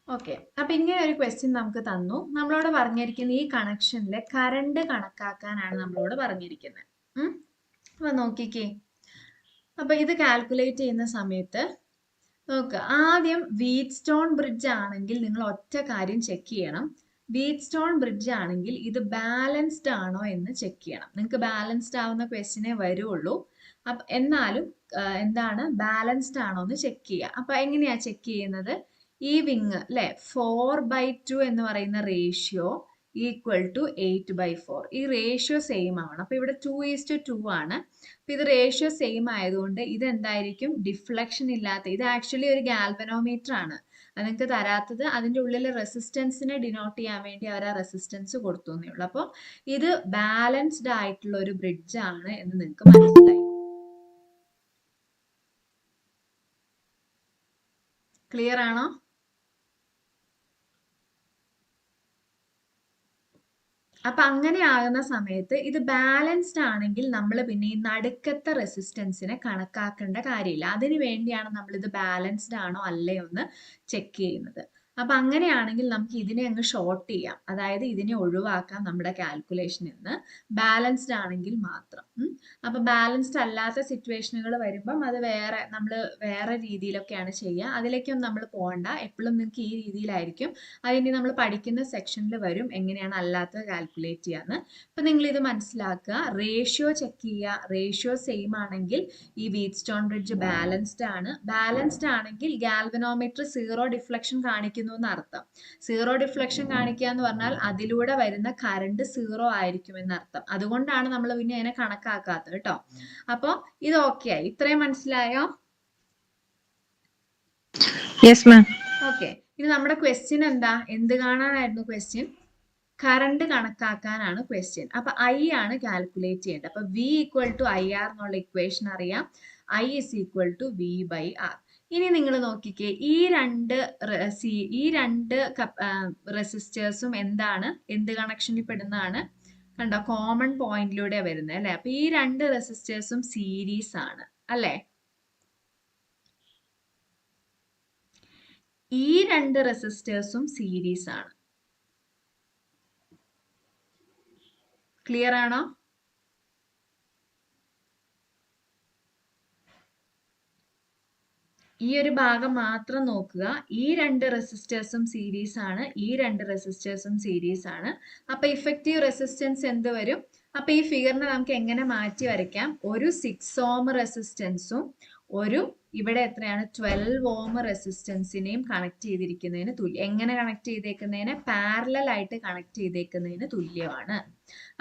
ഓക്കെ, അപ്പൊ ഇങ്ങനെ ഒരു ക്വസ്റ്റ്യൻ നമുക്ക് തന്നു. നമ്മളോട് പറഞ്ഞിരിക്കുന്ന ഈ കണക്ഷനിലെ കറണ്ട് കണക്കാക്കാനാണ് നമ്മളോട് പറഞ്ഞിരിക്കുന്നത്. അപ്പൊ നോക്കിക്കേ. അപ്പൊ ഇത് കാൽക്കുലേറ്റ് ചെയ്യുന്ന സമയത്ത് നോക്കുക, ആദ്യം വീറ്റ്സ്റ്റോൺ ബ്രിഡ്ജ് ആണെങ്കിൽ നിങ്ങൾ ഒറ്റ കാര്യം ചെക്ക് ചെയ്യണം. വീറ്റ്സ്റ്റോൺ ബ്രിഡ്ജ് ആണെങ്കിൽ ഇത് ബാലൻസ്ഡ് ആണോ എന്ന് ചെക്ക് ചെയ്യണം. നിങ്ങൾക്ക് ബാലൻസ്ഡ് ആവുന്ന ക്വസ്റ്റ്യനെ വരുള്ളൂ. അപ്പൊ എന്നാലും എന്താണ് ബാലൻസ്ഡ് ആണോ എന്ന് ചെക്ക് ചെയ്യുക. അപ്പൊ എങ്ങനെയാ ചെക്ക് ചെയ്യുന്നത്? ഈ വിങ് അല്ലെ 4/2 എന്ന് പറയുന്ന റേഷ്യോ ഈക്വൽ ടു 8/4. ഈ റേഷ്യോ സെയിം ആവണം. അപ്പൊ ഇവിടെ 2:2 ആണ്. അപ്പൊ ഇത് റേഷ്യോ സെയിം ആയതുകൊണ്ട് ഇത് എന്തായിരിക്കും? ഡിഫ്ലക്ഷൻ ഇല്ലാത്ത, ഇത് ആക്ച്വലി ഒരു ഗാൽവനോമീറ്റർ ആണ്. അത് നിങ്ങൾക്ക് തരാത്തത് അതിന്റെ ഉള്ളിൽ റെസിസ്റ്റൻസിനെ ഡിനോട്ട് ചെയ്യാൻ വേണ്ടി അവർ ആ റെസിസ്റ്റൻസ് കൊടുത്തു എന്നേ ഉള്ളൂ. അപ്പോൾ ഇത് ബാലൻസ്ഡ് ആയിട്ടുള്ള ഒരു ബ്രിഡ്ജ് ആണ് എന്ന് നിങ്ങൾക്ക് മനസ്സിലായി. ക്ലിയർ ആണോ? അപ്പൊ അങ്ങനെ ആകുന്ന സമയത്ത് ഇത് ബാലൻസ്ഡ് ആണെങ്കിൽ നമ്മൾ പിന്നെ ഈ നടുക്കത്തെ റെസിസ്റ്റൻസിനെ കണക്കാക്കേണ്ട കാര്യമില്ല. അതിനു വേണ്ടിയാണ് നമ്മൾ ഇത് ബാലൻസ്ഡ് ആണോ അല്ലയോ എന്ന് ചെക്ക് ചെയ്യുന്നത്. അപ്പൊ അങ്ങനെയാണെങ്കിൽ നമുക്ക് ഇതിനെ അങ്ങ് ഷോർട്ട് ചെയ്യാം. അതായത് ഇതിനെ ഒഴിവാക്കാം നമ്മുടെ കാൽക്കുലേഷനിൽ നിന്ന്, ബാലൻസ്ഡ് ആണെങ്കിൽ മാത്രം. അപ്പൊ ബാലൻസ്ഡ് അല്ലാത്ത സിറ്റുവേഷനുകൾ വരുമ്പം അത് നമ്മൾ വേറെ രീതിയിലൊക്കെയാണ് ചെയ്യുക. അതിലേക്കൊന്നും നമ്മൾ പോകണ്ട. എപ്പോഴും നിങ്ങൾക്ക് ഈ രീതിയിലായിരിക്കും. അതിന് നമ്മൾ പഠിക്കുന്ന സെക്ഷനിൽ വരും എങ്ങനെയാണ് അല്ലാത്തത് കാൽക്കുലേറ്റ് ചെയ്യാന്ന്. അപ്പൊ നിങ്ങൾ ഇത് മനസ്സിലാക്കുക. റേഷ്യോ ചെക്ക് ചെയ്യുക. റേഷ്യോ സെയിം ആണെങ്കിൽ ഈ വീറ്റ്സ്റ്റോൺ ബ്രിഡ്ജ് ബാലൻസ്ഡ് ആണ്. ബാലൻസ്ഡ് ആണെങ്കിൽ ഗാൽവനോമീറ്റർ സീറോ ഡിഫ്ലക്ഷൻ കാണിക്കുന്നു എന്നർത്ഥം. സീറോ ഡിഫ്ലക്ഷൻ കാണിക്കുക എന്ന് പറഞ്ഞാൽ അതിലൂടെ വരുന്ന കറണ്ട് സീറോ ആയിരിക്കും എന്നർത്ഥം. അതുകൊണ്ടാണ് നമ്മൾ പിന്നെ അതിനെ കണക്കാക്കാത്തത് കേട്ടോ. അപ്പൊ ഇത് ഓക്കെ ആയി. ഇത്രയും മനസ്സിലായോ? ഓക്കെ, ഇനി നമ്മുടെ ക്വസ്റ്റ്യൻ എന്താ? എന്ത് കാണാനായിരുന്നു ക്വസ്റ്റ്യൻ? കറണ്ട് കണക്കാക്കാനാണ് ക്വസ്റ്റ്യൻ. അപ്പൊ ഐ ആണ് കാൽക്കുലേറ്റ് ചെയ്യേണ്ടത്. അപ്പൊ V = IR എന്നുള്ള ഇക്വേഷൻ അറിയാം. I = V/R. ഇനി നിങ്ങൾ നോക്കിക്കേ, ഈ രണ്ട് റെസിസ്റ്റേഴ്സും എന്താണ്? എന്ത് കണക്ഷനിൽ പെടുന്നതാണ്? കണ്ടോ, കോമൺ പോയിന്റിലൂടെ വരുന്നത് അല്ലെ? അപ്പൊ ഈ രണ്ട് റെസിസ്റ്റേഴ്സും സീരീസ് ആണ് അല്ലെ? ഈ രണ്ട് റെസിസ്റ്റേഴ്സും സീരീസ് ആണ്. ക്ലിയർ ആണോ? ഈ ഒരു ഭാഗം മാത്രം നോക്കുക. ഈ രണ്ട് റെസിസ്റ്റേഴ്സും സീരീസ് ആണ്, ഈ രണ്ട് റെസിസ്റ്റേഴ്സും സീരീസ് ആണ്. അപ്പൊ ഇഫക്റ്റീവ് റെസിസ്റ്റൻസ് എന്ത് വരും? അപ്പൊ ഈ ഫിഗറിനെ നമുക്ക് എങ്ങനെ മാറ്റി വരയ്ക്കാം? ഒരു 6 ഓം റെസിസ്റ്റൻസും ഒരു ഇവിടെ എത്രയാണ് 12 ഓം റെസിസ്റ്റൻസിനെയും കണക്ട് ചെയ്തിരിക്കുന്നതിന് തുല്യം. എങ്ങനെ കണക്ട് ചെയ്തേക്കുന്നതിന്? പാരലൽ ആയിട്ട് കണക്ട് ചെയ്തേക്കുന്നതിന് തുല്യമാണ്.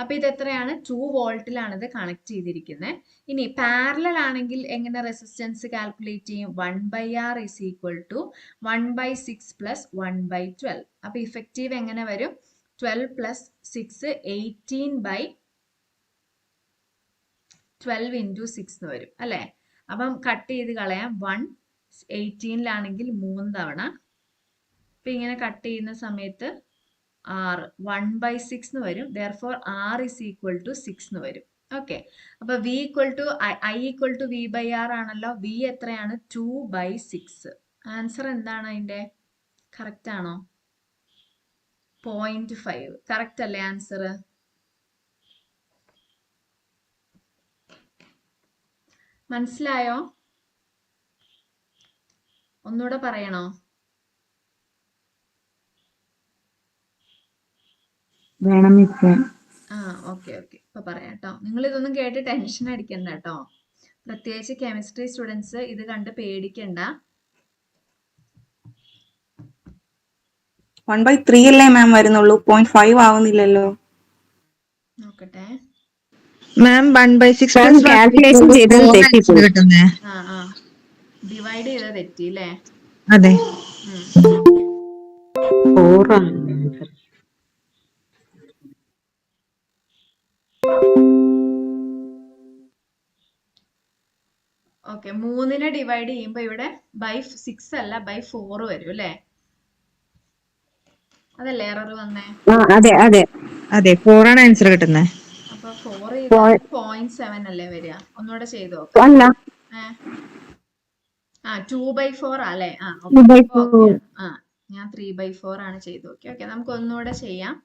അപ്പൊ ഇത് എത്രയാണ്? 2 വോൾട്ടിലാണ് ഇത് കണക്ട് ചെയ്തിരിക്കുന്നത്. ഇനി പാരലൽ ആണെങ്കിൽ എങ്ങനെ റെസിസ്റ്റൻസ് കാൽക്കുലേറ്റ് ചെയ്യും? 1/R is equal to 1/6 plus 1/12. അപ്പൊ ഇഫക്റ്റീവ് എങ്ങനെ വരും? 12 പ്ലസ് 6 18/12 ഇൻറ്റു 6 എന്ന് വരും അല്ലെ? അപ്പം കട്ട് ചെയ്ത് കളയാം. 1 18ലാണെങ്കിൽ 3 തവണ. അപ്പൊ ഇങ്ങനെ കട്ട് ചെയ്യുന്ന സമയത്ത് R 1/6 എന്ന് വരും. therefore R is equal to 6 എന്ന് വരും. ഓക്കെ, അപ്പൊ V equal to I equal to V/R ആണല്ലോ. V എത്രയാണ്? 2/6. ആൻസർ എന്താണ് അതിന്റെ? കറക്റ്റ് ആണോ? 0.5. കറക്റ്റ് അല്ലേ ആൻസർ? മനസ്സിലായോ? ഒന്നുകൂടെ പറയണോ? വേണം ഇപ്പൊ. ആ, ഓക്കെ ഓക്കെ, ഇപ്പൊ പറയാം കേട്ടോ. നിങ്ങൾ ഇതൊന്നും കേട്ട് ടെൻഷൻ അടിക്കണ്ട കേട്ടോ. പ്രത്യേകിച്ച് കെമിസ്ട്രി സ്റ്റുഡൻസ് ഇത് കണ്ട് പേടിക്കണ്ട. 1/3 അല്ലേ മാം വരുന്നുള്ളൂ, 0.5 ആവുന്നില്ലല്ലോ. നോക്കട്ടെ. മാം 1/6 കാൽക്കുലേഷൻ ചെയ്തത് തെറ്റിപ്പോയി കിട്ടുന്നേ. ആ ഡിവൈഡ് ചെയ്ത തെറ്റി അല്ലേ? അതെ. ഓക്കെ, 3നെ ഡിവൈഡ് ചെയ്യുമ്പോ ഇവിടെ by6 അല്ല by4 വരും അല്ലേ? അതല്ലേ എറർ വന്നേ? അതെ അതെ അതെ, 4 ആണ് ആൻസർ കിട്ടുന്നത്. അപ്പൊ 4 ചെയ്താൽ 0.7 അല്ലേ വരിക? ഒന്നുകൂടെ ചെയ്ത് നോക്കാം. അല്ല, 2/4 അല്ലേ? ഞാൻ 3/4 ആണ് ചെയ്ത് നോക്കി. ഓക്കെ, നമുക്ക് ഒന്നുകൂടെ ചെയ്യാം.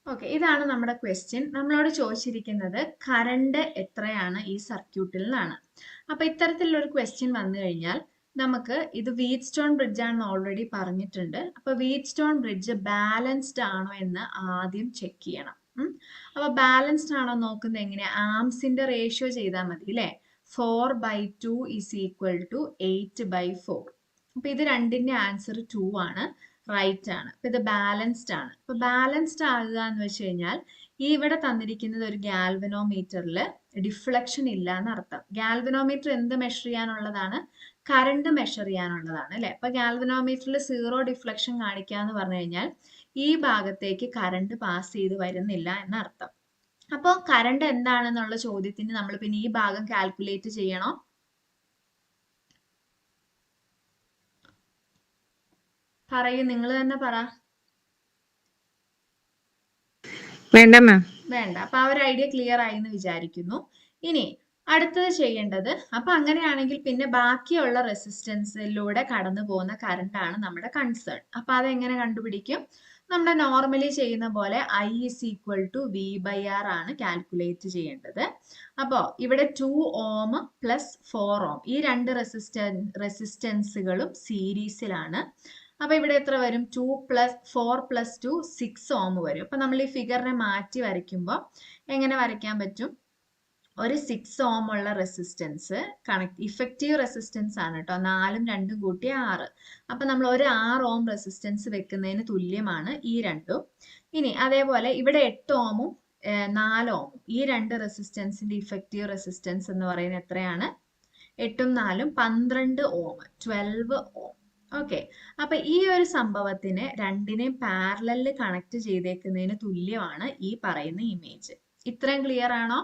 ഓക്കെ, ഇതാണ് നമ്മുടെ ക്വസ്റ്റ്യൻ. നമ്മളോട് ചോദിച്ചിരിക്കുന്നത് കറണ്ട് എത്രയാണ് ഈ സർക്യൂട്ടിൽ നിന്നാണ്. അപ്പൊ ഇത്തരത്തിലുള്ള ഒരു ക്വസ്റ്റ്യൻ വന്നു കഴിഞ്ഞാൽ നമുക്ക് ഇത് വീറ്റ്സ്റ്റോൺ ബ്രിഡ്ജ് ആണെന്ന് ഓൾറെഡി പറഞ്ഞിട്ടുണ്ട്. അപ്പൊ വീറ്റ്സ്റ്റോൺ ബ്രിഡ്ജ് ബാലൻസ്ഡ് ആണോ എന്ന് ആദ്യം ചെക്ക് ചെയ്യണം. അപ്പൊ ബാലൻസ്ഡ് ആണോ നോക്കുന്നത് എങ്ങനെയാ? ആംസിന്റെ റേഷ്യോ ചെയ്താൽ മതി അല്ലെ? 4/2 ഇസ് ഈക്വൽ ടു 8/4. അപ്പൊ ഇത് രണ്ടിന്റെ ആൻസർ 2 ആണ്, റൈറ്റ് ആണ്. അപ്പൊ ഇത് ബാലൻസ്ഡ് ആണ്. അപ്പൊ ബാലൻസ്ഡ് ആകുക എന്ന് വെച്ച് കഴിഞ്ഞാൽ ഈ ഇവിടെ തന്നിരിക്കുന്നത് ഒരു ഗാൽവനോമീറ്ററിൽ ഡിഫ്ലക്ഷൻ ഇല്ല എന്നർത്ഥം. ഗാൽവനോമീറ്റർ എന്ത് മെഷർ ചെയ്യാനുള്ളതാണ്? കറണ്ട് മെഷർ ചെയ്യാനുള്ളതാണ് അല്ലെ? അപ്പൊ ഗാൽവനോമീറ്ററിൽ 0 ഡിഫ്ലക്ഷൻ കാണിക്കുക എന്ന് പറഞ്ഞു കഴിഞ്ഞാൽ ഈ ഭാഗത്തേക്ക് കറണ്ട് പാസ് ചെയ്ത് വരുന്നില്ല എന്നർത്ഥം. അപ്പോൾ കറണ്ട് എന്താണെന്നുള്ള ചോദ്യത്തിന് നമ്മൾ പിന്നെ ഈ ഭാഗം കാൽക്കുലേറ്റ് ചെയ്യണോ? പറയൂ, നിങ്ങൾ തന്നെ പറ. വേണ്ട മാം, വേണ്ട. അപ്പൊ ആ ഒരു ഐഡിയ ക്ലിയർ ആയി എന്ന് വിചാരിക്കുന്നു. ഇനി അടുത്തത് ചെയ്യേണ്ടത്, അപ്പൊ അങ്ങനെയാണെങ്കിൽ പിന്നെ ബാക്കിയുള്ള റെസിസ്റ്റൻസിലൂടെ കടന്നു പോകുന്ന കറണ്ട് ആണ് നമ്മുടെ കൺസേൺ. അപ്പൊ അതെങ്ങനെ കണ്ടുപിടിക്കും? നമ്മുടെ നോർമലി ചെയ്യുന്ന പോലെ I is equal to V/R ആണ് കാൽക്കുലേറ്റ് ചെയ്യേണ്ടത്. അപ്പോ ഇവിടെ 2 ഓം പ്ലസ് 4 ഓം ഈ രണ്ട് റെസിസ്റ്റൻസുകളും സീരീസിലാണ്. അപ്പൊ ഇവിടെ എത്ര വരും? 2 + 4 + 2 6 ഓം വരും. അപ്പൊ നമ്മൾ ഈ ഫിഗറിനെ മാറ്റി വരയ്ക്കുമ്പോൾ എങ്ങനെ വരയ്ക്കാൻ പറ്റും? ഒരു 6 ഓം ഉള്ള റെസിസ്റ്റൻസ് ഇഫക്റ്റീവ് റെസിസ്റ്റൻസ് ആണ് കേട്ടോ. 4ഉം 2ഉം കൂട്ടി 6. അപ്പൊ നമ്മൾ ഒരു 6 ഓം റെസിസ്റ്റൻസ് വെക്കുന്നതിന് തുല്യമാണ് ഈ രണ്ടും. ഇനി അതേപോലെ ഇവിടെ 8 ഓമും 4 ഓമും ഈ രണ്ട് റെസിസ്റ്റൻസിന്റെ ഇഫക്റ്റീവ് റെസിസ്റ്റൻസ് എന്ന് പറയുന്നത് എത്രയാണ്? 8ഉം 4ഉം 12 ഓം, 12 ഓം. ഓക്കെ, അപ്പൊ ഈ ഒരു സംഭവത്തിന് രണ്ടിനെയും പാരലലിൽ കണക്ട് ചെയ്തേക്കുന്നതിന് തുല്യമാണ് ഈ പറയുന്ന ഇമേജ്. ഇത്രയും ക്ലിയർ ആണോ?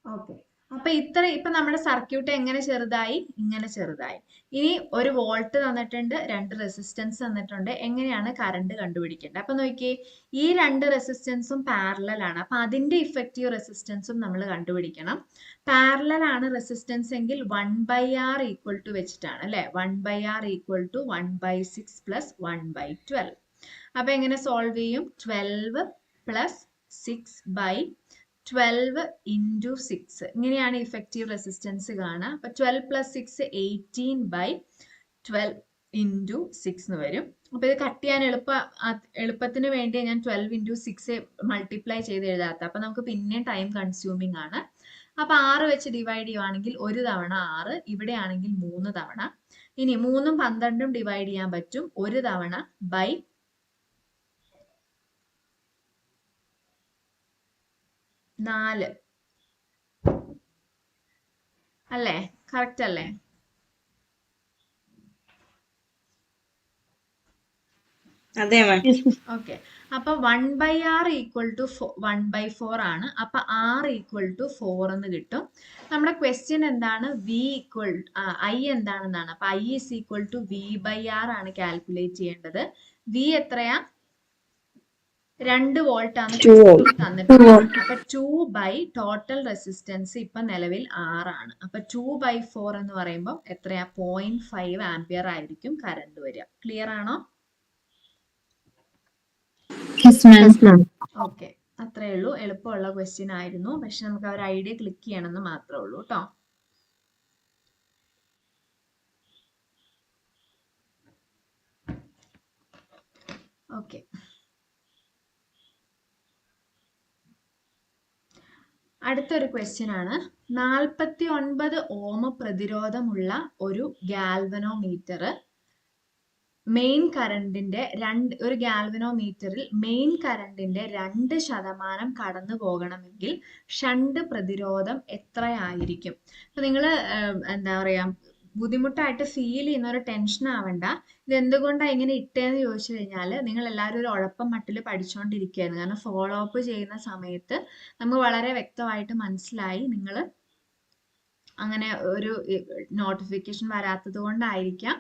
ഓക്കെ, അപ്പൊ ഇപ്പൊ നമ്മുടെ സർക്യൂട്ട് എങ്ങനെ ചെറുതായി, ഇങ്ങനെ ചെറുതായി. ഇനി ഒരു വോൾട്ട് തന്നിട്ടുണ്ട്, 2 റെസിസ്റ്റൻസ് തന്നിട്ടുണ്ട്. എങ്ങനെയാണ് കറണ്ട് കണ്ടുപിടിക്കേണ്ടത്? അപ്പൊ നോക്കിയേ, ഈ 2 റെസിസ്റ്റൻസും പാരലൽ ആണ്. അപ്പൊ അതിന്റെ ഇഫക്റ്റീവ് റെസിസ്റ്റൻസും നമ്മൾ കണ്ടുപിടിക്കണം. പാരലൽ ആണ് റെസിസ്റ്റൻസ് എങ്കിൽ 1/R ഈക്വൽ ടു വെച്ചിട്ടാണ് അല്ലെ. 1/R equal to 1/6 plus 1/12. അപ്പൊ എങ്ങനെ സോൾവ് ചെയ്യും? 12 പ്ലസ് 6/12 ഇൻറ്റു 6. ഇങ്ങനെയാണ് ഇഫക്റ്റീവ് റെസിസ്റ്റൻസ് കാണുക. അപ്പൊ 12 പ്ലസ് 6 18/12 ഇൻറ്റു 6 എന്ന് വരും. അപ്പൊ ഇത് കട്ട് ചെയ്യാൻ എളുപ്പത്തിന് വേണ്ടി ഞാൻ 12 ഇൻറ്റു 6 മൾട്ടിപ്ലൈ ചെയ്ത് എഴുതാത്ത. അപ്പൊ നമുക്ക് പിന്നെയും ടൈം കൺസ്യൂമിങ് ആണ്. അപ്പൊ 6 വെച്ച് ഡിവൈഡ് ചെയ്യുവാണെങ്കിൽ 1 തവണ 6, ഇവിടെ ആണെങ്കിൽ 3 തവണ. ഇനി 3ഉം 12ഉം ഡിവൈഡ് ചെയ്യാൻ പറ്റും 1 തവണ ബൈ 4 അല്ലേ? കറക്റ്റ് അല്ലേ? അതെ മാം. ഓക്കെ. അപ്പൊ 1/R ഈക്വൽ ടു 1/4 ആണ്. അപ്പൊ R ഈക്വൽ ടു 4 എന്ന് കിട്ടും. നമ്മുടെ ക്വസ്റ്റ്യൻ എന്താണ്? I എന്താണെന്നാണ്. അപ്പൊ I is equal to V/R ആണ് കാൽക്കുലേറ്റ് ചെയ്യേണ്ടത്. V എത്രയാ? 2 വോൾട്ട് ആണ് തന്നിട്ടുള്ളത്. അപ്പൊ 2 ടോട്ടൽ റെസിസ്റ്റൻസ് ഇപ്പൊ നിലവിൽ 6 ആണ്. അപ്പൊ 2/4 എന്ന് പറയുമ്പോൾ എത്രയാ? 0.5 ആംപിയർ ആയിരിക്കും കറണ്ട് വരിക. ക്ലിയർ ആണോ? ഓക്കെ, അത്രേ ഉള്ളൂ. എളുപ്പമുള്ള ക്വസ്റ്റ്യൻ ആയിരുന്നു. പക്ഷെ നമുക്ക് ഒരു ഐഡിയ ക്ലിക്ക് ചെയ്യണമെന്ന് മാത്രമേ ഉള്ളൂ കേട്ടോ. ഓക്കെ, അടുത്തൊരു ക്വസ്റ്റ്യൻ ആണ്. 49 ഓം പ്രതിരോധമുള്ള ഒരു ഗാൽവനോമീറ്റർ മെയിൻ കറണ്ടിന്റെ ഒരു ഗാൽവനോമീറ്ററിൽ മെയിൻ കറണ്ടിന്റെ 2% കടന്നു പോകണമെങ്കിൽ ഷണ്ട് പ്രതിരോധം എത്രയായിരിക്കും? അപ്പൊ നിങ്ങൾ എന്താ പറയാ, ബുദ്ധിമുട്ടായിട്ട് ഫീൽ ചെയ്യുന്ന ഒരു ടെൻഷൻ ആവണ്ട. ഇത് എന്തുകൊണ്ടാണ് ഇങ്ങനെ ഇട്ടേന്ന് ചോദിച്ചു കഴിഞ്ഞാൽ, നിങ്ങൾ എല്ലാവരും ഒരു ഉഴപ്പം മട്ടിൽ പഠിച്ചുകൊണ്ടിരിക്കുകയായിരുന്നു. കാരണം ഫോളോ അപ്പ് ചെയ്യുന്ന സമയത്ത് നമുക്ക് വളരെ വ്യക്തമായിട്ട് മനസ്സിലായി നിങ്ങൾ അങ്ങനെ ഒരു നോട്ടിഫിക്കേഷൻ വരാത്തത് കൊണ്ടായിരിക്കാം.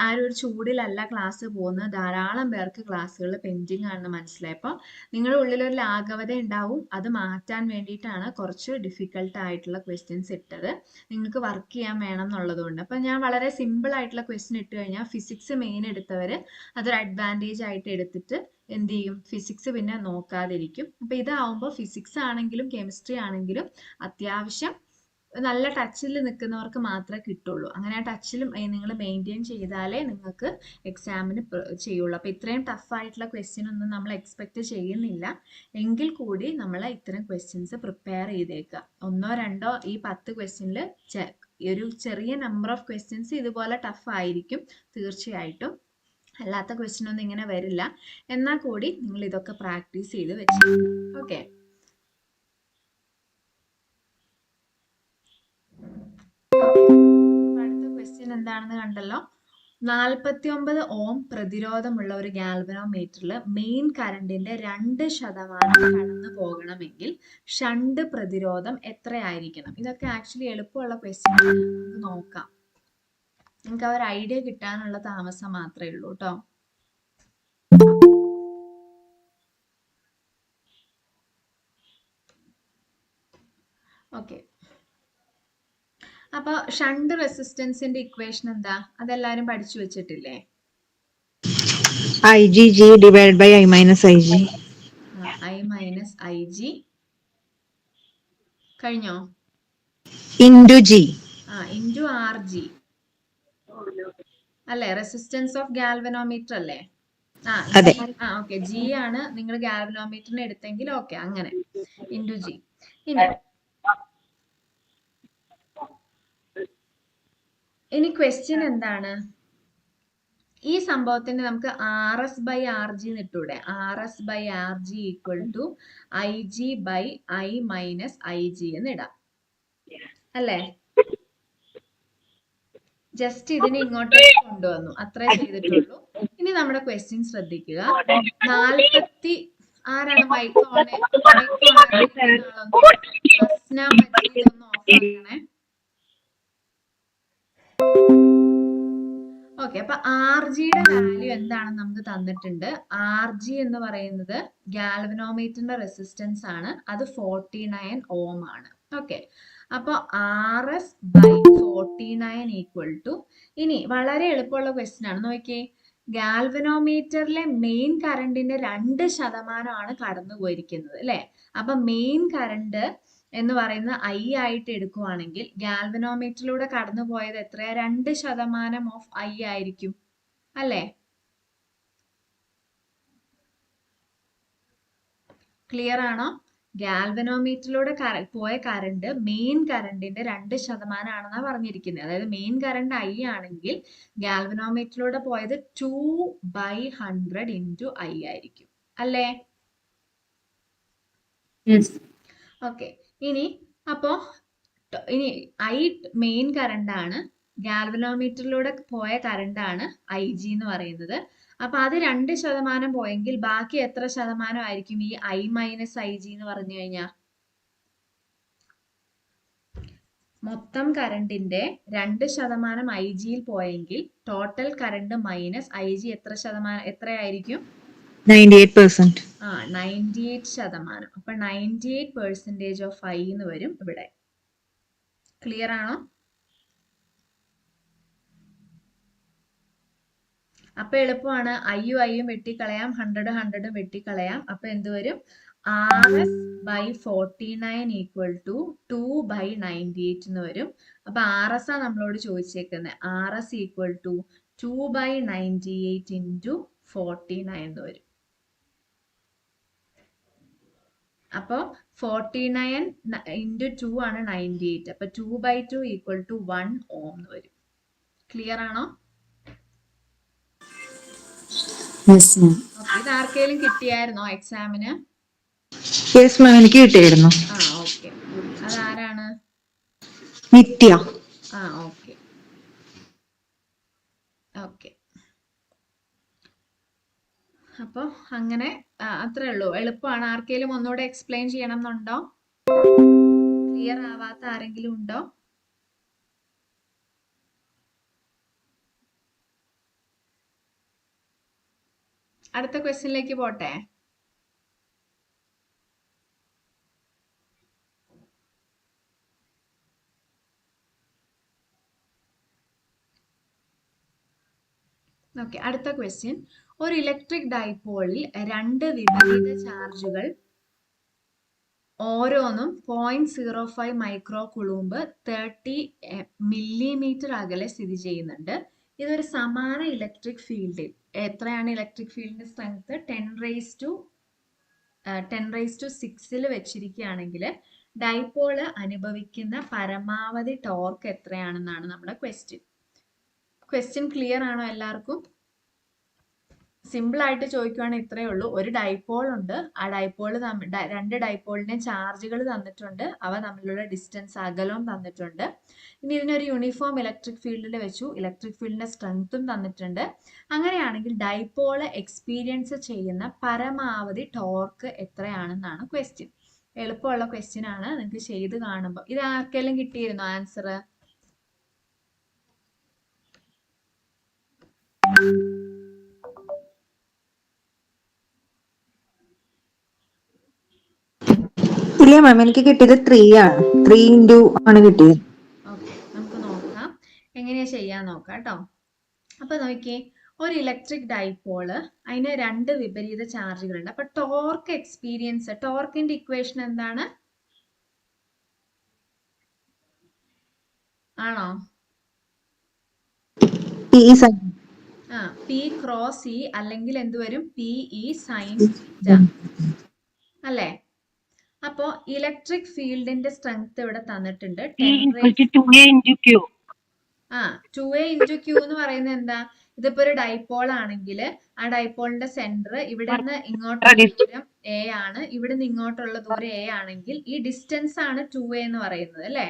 ആ ഒരു ചൂടിലല്ല ക്ലാസ് പോകുന്നത്. ധാരാളം പേർക്ക് ക്ലാസ്സുകൾ പെൻഡിങ് ആണെന്ന് മനസ്സിലായി. അപ്പോൾ നിങ്ങളുടെ ഉള്ളിൽ ഒരു ലാഘവത ഉണ്ടാവും. അത് മാറ്റാൻ വേണ്ടിയിട്ടാണ് കുറച്ച് ഡിഫിക്കൽട്ട് ആയിട്ടുള്ള ക്വസ്റ്റ്യൻസ് ഇട്ടത്. നിങ്ങൾക്ക് വർക്ക് ചെയ്യാൻ വേണം എന്നുള്ളതുകൊണ്ട്. അപ്പം ഞാൻ വളരെ സിമ്പിൾ ആയിട്ടുള്ള ക്വസ്റ്റ്യൻ ഇട്ട് കഴിഞ്ഞാൽ ഫിസിക്സ് മെയിൻ എടുത്തവർ അതൊരു അഡ്വാൻറ്റേജ് ആയിട്ട് എടുത്തിട്ട് എന്ത് ചെയ്യും? ഫിസിക്സ് പിന്നെ നോക്കാതിരിക്കും. അപ്പം ഇതാവുമ്പോൾ ഫിസിക്സ് ആണെങ്കിലും കെമിസ്ട്രി ആണെങ്കിലും അത്യാവശ്യം നല്ല ടച്ചിൽ നിൽക്കുന്നവർക്ക് മാത്രമേ കിട്ടുള്ളൂ. അങ്ങനെ ആ ടച്ചിൽ നിങ്ങൾ മെയിൻറ്റെയിൻ ചെയ്താലേ നിങ്ങൾക്ക് എക്സാമിന് ചെയ്യുള്ളൂ. അപ്പോൾ ഇത്രയും ടഫായിട്ടുള്ള ക്വസ്റ്റ്യൻ ഒന്നും നമ്മൾ എക്സ്പെക്ട് ചെയ്യുന്നില്ല. എങ്കിൽ കൂടി നമ്മൾ ഇത്തരം ക്വസ്റ്റ്യൻസ് പ്രിപ്പയർ ചെയ്തേക്കുക. 1 or 2 ഈ 10 ക്വസ്റ്റ്യനിൽ ഒരു ചെറിയ നമ്പർ ഓഫ് ക്വസ്റ്റ്യൻസ് ഇതുപോലെ ടഫ് ആയിരിക്കും തീർച്ചയായിട്ടും. അല്ലാത്ത ക്വസ്റ്റ്യൻ ഒന്നും ഇങ്ങനെ വരില്ല. എന്നാൽ കൂടി നിങ്ങൾ ഇതൊക്കെ പ്രാക്ടീസ് ചെയ്ത് വെച്ചു. ഓക്കെ, അടുത്ത ക്വസ്റ്റ്യൻ എന്താണെന്ന് കണ്ടല്ലോ. 49 ഓം പ്രതിരോധമുള്ള ഒരു ഗാൽവനോമീറ്ററിൽ മെയിൻ കറണ്ടിന്റെ 2% കടന്നു പോകണമെങ്കിൽ ഷണ്ട് പ്രതിരോധം എത്രയായിരിക്കണം? ഇതൊക്കെ ആക്ച്വലി എളുപ്പമുള്ള ക്വസ്റ്റ്യൻ. നമുക്ക് നോക്കാം. നിങ്ങൾക്ക് ആ ഒരു ഐഡിയ കിട്ടാനുള്ള താമസം മാത്രമേ ഉള്ളൂ കേട്ടോ. ഓക്കെ, അപ്പൊ ഷണ്ട് റെസിസ്റ്റൻസിന്റെ ഇക്വേഷൻ എന്താ? അതെല്ലാരും പഠിച്ചു വെച്ചിട്ടില്ലേ? IgG divided by I minus IG. I minus IG കഴിഞ്ഞോ? Into G. ഇൻറ്റു RG അല്ലേ? റെസിസ്റ്റൻസ് ഓഫ് ഗാൽവനോമീറ്റർ അല്ലേ? ഓക്കെ, G ആണ് നിങ്ങൾ ഗാൽവനോമീറ്ററിന് എടുത്തെങ്കിൽ ഓക്കെ, അങ്ങനെ ഇൻറ്റു G. ഇനി ക്വസ്റ്റ്യൻ എന്താണ്? ഈ സംഭവത്തിന് നമുക്ക് RS/RG ഇട്ടൂടെ? RS/RG equal to IG by I minus IG എന്ന് ഇടാം അല്ലേ? ജസ്റ്റ് ഇതിനെ ഇങ്ങോട്ടേക്ക് കൊണ്ടുവന്നു, അത്രേ ചെയ്തിട്ടുള്ളൂ. ഇനി നമ്മുടെ ക്വസ്റ്റ്യൻ ശ്രദ്ധിക്കുക. 40 ആരാണ് മൈക്ക് ഓൺ? നോക്കണേ. ഓക്കെ, അപ്പൊ ആർ ജിയുടെ വാല്യൂ എന്താണെന്ന് നമുക്ക് തന്നിട്ടുണ്ട്. ആർ ജി എന്ന് പറയുന്നത് ഗാൽവനോമീറ്ററിന്റെ റെസിസ്റ്റൻസ് ആണ്. അത് 49 ഓം ആണ്. ഓക്കെ, അപ്പൊ R S by 49 equal to, ഇനി വളരെ എളുപ്പമുള്ള ക്വസ്റ്റ്യൻ ആണ്, നോക്കിയേ. ഗാൽവനോമീറ്ററിലെ മെയിൻ കറണ്ടിന്റെ 2% കടന്നു പോയിരിക്കുന്നത് അല്ലെ. അപ്പൊ മെയിൻ കറണ്ട് എന്ന് പറയുന്നത് ഐ ആയിട്ട് എടുക്കുവാണെങ്കിൽ ഗാൽവനോമീറ്ററിലൂടെ കടന്നു പോയത് എത്രയാ? 2% ഓഫ് ഐ ആയിരിക്കും അല്ലേ? ക്ലിയർ ആണോ? ഗാൽവനോമീറ്ററിലൂടെ പോയ കറണ്ട് മെയിൻ കറണ്ടിന്റെ 2% ആണെന്നാ പറഞ്ഞിരിക്കുന്നത്. അതായത് മെയിൻ കറണ്ട് ഐ ആണെങ്കിൽ ഗാൽവനോമീറ്ററിലൂടെ പോയത് 2/100 ഇൻറ്റു ഐ ആയിരിക്കും അല്ലേ? ഓക്കെ, ഇനി ഐ മെയിൻ കറണ്ട് ആണ്, ഗാൽവനോമീറ്ററിലൂടെ പോയ കറണ്ട് ആണ് ഐ ജി എന്ന് പറയുന്നത്. അപ്പൊ അത് 2% പോയെങ്കിൽ ബാക്കി എത്ര ശതമാനം ആയിരിക്കും ഈ ഐ മൈനസ് ഐ ജി എന്ന് പറഞ്ഞു കഴിഞ്ഞാൽ? മൊത്തം കറണ്ടിന്റെ 2% ഐ ജിയിൽ പോയെങ്കിൽ total current minus I G എത്രയായിരിക്കും? 98%. 98%. അപ്പൊ 98% ഓഫ് ഐ എന്ന് വരും ഇവിടെ. ക്ലിയർ ആണോ? അപ്പൊ എളുപ്പമാണ്, ഐയും ഐയും വെട്ടിക്കളയാം, 100 വെട്ടിക്കളയാം. അപ്പൊ എന്ത് വരും? R S by 49 equal to 2/98 എന്ന് വരും. അപ്പൊ ആർ എസ് ആ നമ്മളോട് ചോദിച്ചേക്കുന്നത്. R S equal to 2/98 into 49 എന്ന് വരും. അപ്പൊ 49 ഇൻറ്റു 2 ആണ് 98. അപ്പൊ 2/2 ഈക്വൽ ടു 1 ഓം എന്ന് വരും. ക്ലിയർ ആണോ? ഇത് ആർക്കെങ്കിലും കിട്ടിയായിരുന്നോ എക്സാമിന്? യെസ് മാം, എനിക്ക് കിട്ടിയായിരുന്നു. ഓക്കെ, അതാരാണ്? നിത്യ. Okay okay. അപ്പൊ അങ്ങനെ അത്രേ ഉള്ളൂ, എളുപ്പമാണ്. ആർക്കെങ്കിലും ഒന്നുകൂടെ എക്സ്പ്ലെയിൻ ചെയ്യണം എന്നുണ്ടോ? ക്ലിയർ ആവാത്ത ആരെങ്കിലും ഉണ്ടോ? അടുത്ത ക്വസ്റ്റ്യനിലേക്ക് പോട്ടെ. ഓക്കെ, അടുത്ത ക്വസ്റ്റ്യൻ. ഒരു ഇലക്ട്രിക് ഡൈപോളിൽ 2 വിപരീത ചാർജുകൾ ഓരോന്നും 0.05 മൈക്രോ കുളൂംബ് 30 മില്ലിമീറ്റർ അകലെ സ്ഥിതി ചെയ്യുന്നുണ്ട്. ഇതൊരു സമാന ഇലക്ട്രിക് ഫീൽഡിൽ, എത്രയാണ് ഇലക്ട്രിക് ഫീൽഡിന്റെ സ്ട്രെങ്ത്? 10⁻⁶ വെച്ചിരിക്കുകയാണെങ്കിൽ ഡൈപോള് അനുഭവിക്കുന്ന പരമാവധി ടോർക്ക് എത്രയാണെന്നാണ് നമ്മുടെ ക്വസ്റ്റ്യൻ. ക്വസ്റ്റ്യൻ ക്ലിയർ ആണോ എല്ലാവർക്കും? സിമ്പിൾ ആയിട്ട് ചോദിക്കുവാണെങ്കിൽ ഇത്രയേ ഉള്ളൂ. ഒരു ഡൈപോൾ ഉണ്ട്, ആ ഡൈപോള് 2 ഡൈപോളിന്റെ ചാർജുകൾ തന്നിട്ടുണ്ട്, അവ തമ്മിലുള്ള ഡിസ്റ്റൻസ് അകലവും തന്നിട്ടുണ്ട്. ഇനി ഇതിനൊരു യൂണിഫോം ഇലക്ട്രിക് ഫീൽഡിൽ വെച്ചു, ഇലക്ട്രിക് ഫീൽഡിന്റെ സ്ട്രെങ്ത്തും തന്നിട്ടുണ്ട്. അങ്ങനെയാണെങ്കിൽ ഡൈപോള് എക്സ്പീരിയൻസ് ചെയ്യുന്ന പരമാവധി ടോർക്ക് എത്രയാണെന്നാണ് ക്വസ്റ്റ്യൻ. എളുപ്പമുള്ള ക്വസ്റ്റ്യൻ ആണ്, നിങ്ങൾക്ക് ചെയ്ത് കാണുമ്പോൾ. ഇത് ആർക്കെല്ലാം കിട്ടിയിരുന്നോ ആൻസർ? ഇല്ല മാം, എനിക്ക് കിട്ടിയത് 3 ആണ്. 3 ഇൻറ്റു ആണ് കിട്ടിയത്. ഓക്കെ, നമുക്ക് നോക്കാം എങ്ങനെയാ ചെയ്യാൻ നോക്കാം കേട്ടോ. അപ്പൊ നോക്കിയേ, ഒരു ഇലക്ട്രിക് ഡൈപോള്, അതിന് 2 വിപരീത ചാർജുകളുണ്ട്. അപ്പൊ ടോർക്ക് എക്സ്പീരിയൻസ്, ടോർക്കിന്റെ ഇക്വേഷൻ എന്താണ്? ആണോ? പി ക്രോസ് ഇ, അല്ലെങ്കിൽ എന്ത് വരും? പി ഇ സൈൻ തീറ്റ അല്ലേ? അപ്പോ ഇലക്ട്രിക് ഫീൽഡിന്റെ സ്ട്രെങ്ത് ഇവിടെ തന്നിട്ടുണ്ട്. 2a into q. 2a into q എന്ന് പറയുന്നത് എന്താ? ഇതിപ്പോ ഒരു ഡൈപോൾ ആണെങ്കിൽ ആ ഡൈപോളിന്റെ സെന്റർ ഇവിടെ നിന്ന് ഇങ്ങോട്ടുള്ള ദൂരം a ആണ്, ഇവിടെ നിന്ന് ഇങ്ങോട്ടുള്ള ദൂരം a ആണെങ്കിൽ ഈ ഡിസ്റ്റൻസ് ആണ് 2a എന്ന് പറയുന്നത് അല്ലേ?